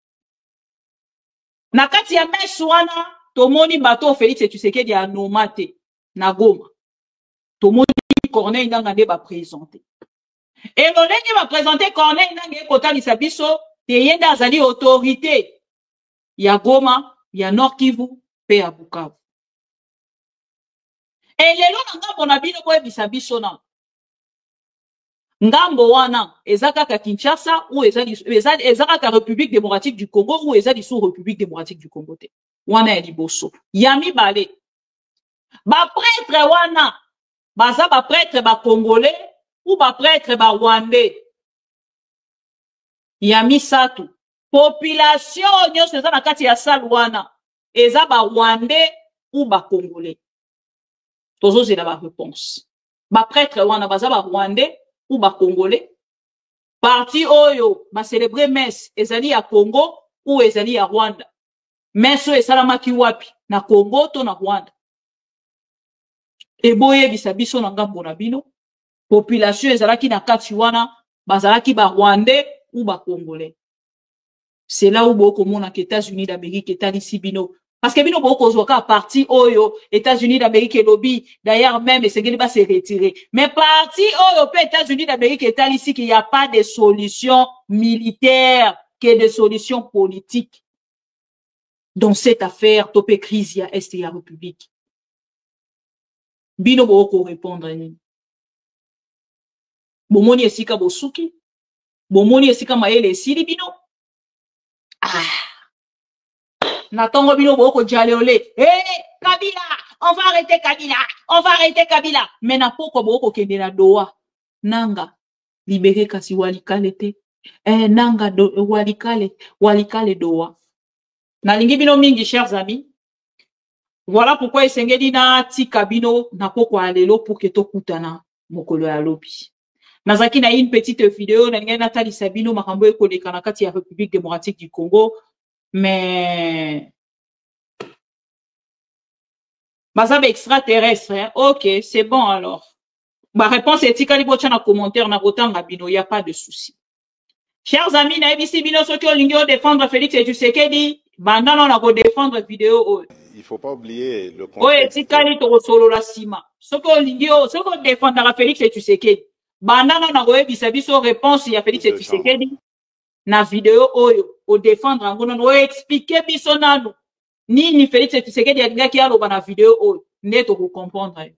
[SPEAKER 1] Na kati ya mesu wana, tomoni bato Félix Tshisekedi a nomate na Goma. Tomoni Corneille Nanga nde ba présenter. Et l'olenge va présenter Corneille Nangue Kota Lisabiso, Teyenda Azali autorité. Ya Goma, ya Nord Kivu, pe ya Bukavu. Et lelo ngambo na bino boye bisabiso na. Ngambo wana, ezaka ka Kinshasa ou ezaka ka République démocratique du Congo ou ezali sous République démocratique du Congo te. Wana ya liboso. Yami bale. Ba prêtre wana, baza ba prêtre ba Congolais ou ba prêtre ba Rwandais. Yami satu. Population nyonso eza na kati ya salle wana. Eza ba Rwandais ou ba Congolais. Tozo zela ba réponse. Ba prêtre wana baza ba Rwandais ou ba Congolais. Parti oyo ba célébrer messe ezali ya Congo ou ezali ya Rwanda. Messe esalamaki wapi na Congo to na Rwanda. Eboye bisabiso na ngambo na bino. Population ezalaki na kati wana bazalaki ba Rwandais ou ba Congolais. C'est là où beaucoup monde aux États-Unis d'Amérique est ici bino. Parce que bino beaucoup zoka parti oyo États-Unis d'Amérique et lobby d'ailleurs même et c'est qu'il va se retirer. Mais parti oyo États-Unis d'Amérique est ici qu'il n'y a pas de solution militaire que de solution politique. Dans cette affaire topé crise ya est ya République. Bino beaucoup répondre ni. Bomoni esika bosuki. Bomoni esika maele sili bino. Natongo bino boko jaleole. Kabila, on va arrêter Kabila, on va arrêter Kabila. Mais na poko boko kende na doa. Nanga, libéré kasi walikale te. Nanga do, walikale doa. Na lingi bino mingi, chers amis. Voilà pourquoi esengeli na tika bino na poko alelo pour que to kutana mokolo ya lobi. Nazaki na une petite vidéo na lingi na tali sabino makambo ekoleka na kati ya République démocratique du Congo. Mais Bazab extraterrestre, hein? Ok, c'est bon alors. Ma réponse est tika libo tchana commentaire na botanga bino, y a pas de souci. Chers amis, na ebisi bino soki olingi défendre Félix Tshisekedi, bandana na ko défendre vidéo.
[SPEAKER 14] Il faut pas oublier le contexte.
[SPEAKER 1] Oye tika li to solo la sima. Soki olingi soki défendre Félix Tshisekedi, bandana na ko ebisa biso réponse ya Félix Tshisekedi. Na vidéo oyo o défendre ngono no expliquer biso nano ni Félix Tshisekedi alingaki aloba na vidéo oyo neto ko comprendre.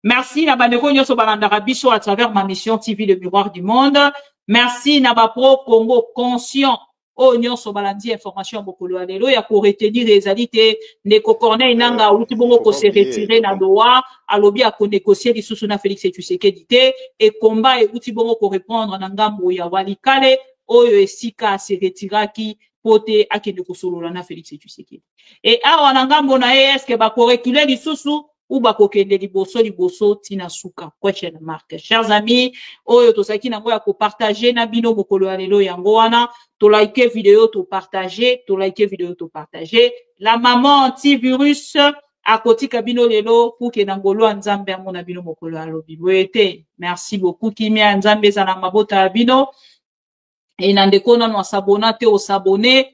[SPEAKER 1] Merci na bandeko nyonso balandaka biso à travers ma mission TV le miroir du monde. Merci na ba pro Congo conscient o nyonso balandi information bokolo alelo ya ko retenir ezali te ndeko Corneille nanga uti bongo ko se retirer na doa alobi a ko négocier lisusu na Félix Tshisekedi te et combat et uti bongo ko répondre na ngambo ya walikale oyo esika se retiraki pote akende kosolola na Félix Tshisekedi. Et awa na ngambo na est-ce que ba ko reculer lisusu ou ba ko kende liboso tina suka. Question marque. Chers amis, oyo to saki nango ya ko partager na bino bokolo alelo yango wana, to like vidéo to partager, La maman antivirus a kotika bino lelo pour que nangolo nzambe amona bino bokolo alobi. Boete. Merci beaucoup kimia nzambe za na mabota bino. Et nandeko na no s'abonner te o s'abonner,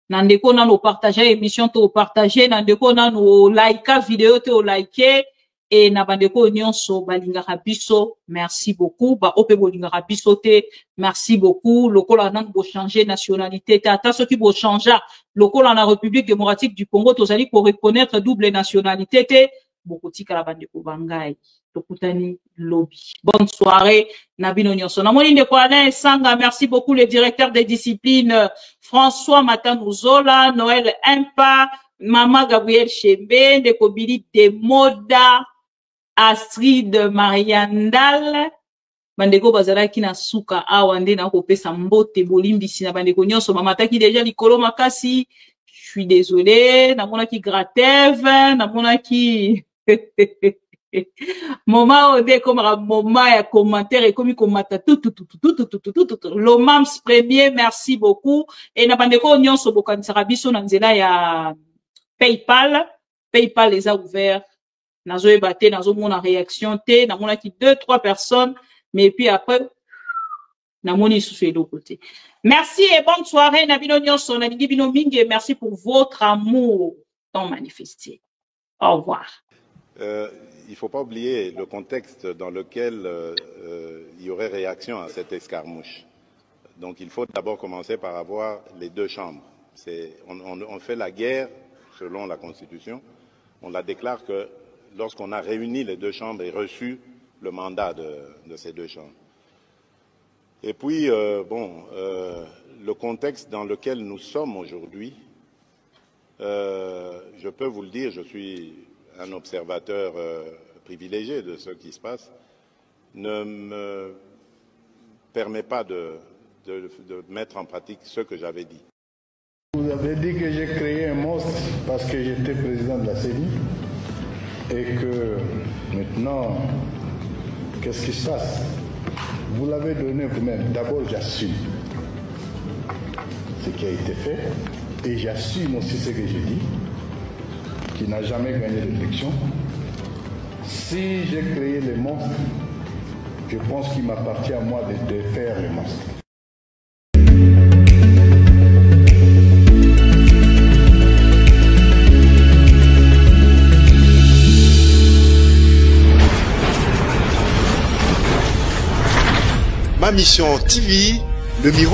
[SPEAKER 1] nandeko na no partager émission te o partager, nandeko na no like vidéo te o liker et na bandeko nyonso balinga biso. Merci beaucoup. Ba ope bolinga biso te. Merci beaucoup. Lokola nan bo changer nationalité te ata soki bo changer lokola na République démocratique du Congo tozali pour reconnaître double nationalité te bokotika la bandeko bangai. Tokutani lobby. Bonne soirée, Nabino Nyonso. Namoni ndeko Alain Sanga, merci beaucoup le directeur des disciplines François Matanouzola, Noël Impa, Maman Gabriel Chembe, ndeko Billy Demoda, Astrid Mariandal, bandeko bazalaki na suka awa nde na kopesa mbote bolimbisi na bandeko nyonso mamataki déjà likolo makasi. Je suis désolé, namonaki Gratev, namonaki Moment ode comme moment ya commentaire et comme komata tout l'omams premier merci beaucoup et na bandeko nyonso bokanisaka biso na nzela ya PayPal les a ouvert nazo ebate nazo mona réaction te na mona ki 2-3 personnes mais puis après na moni sous de côté. Merci et bonne soirée na bino nyonso na lingi bino mingi et merci pour votre amour tant manifesté. Au revoir.
[SPEAKER 14] Il ne faut pas oublier le contexte dans lequel il y aurait réaction à cette escarmouche. Donc il faut d'abord commencer par avoir les deux chambres. On fait la guerre selon la Constitution. On la déclare que lorsqu'on a réuni les deux chambres et reçu le mandat de ces deux chambres. Et puis, le contexte dans lequel nous sommes aujourd'hui, je peux vous le dire, je suis un observateur privilégié de ce qui se passe, ne me permet pas de mettre en pratique ce que j'avais dit.
[SPEAKER 16] Vous avez dit que j'ai créé un monstre parce que j'étais président de la CENI et que maintenant, qu'est-ce qui se passe? Vous l'avez donné vous-même. D'abord, j'assume ce qui a été fait et j'assume aussi ce que j'ai dit, qui n'a jamais gagné l'élection. Si j'ai créé les monstres, je pense qu'il m'appartient à moi de faire les monstres.
[SPEAKER 2] Ma mission TV, le miroir.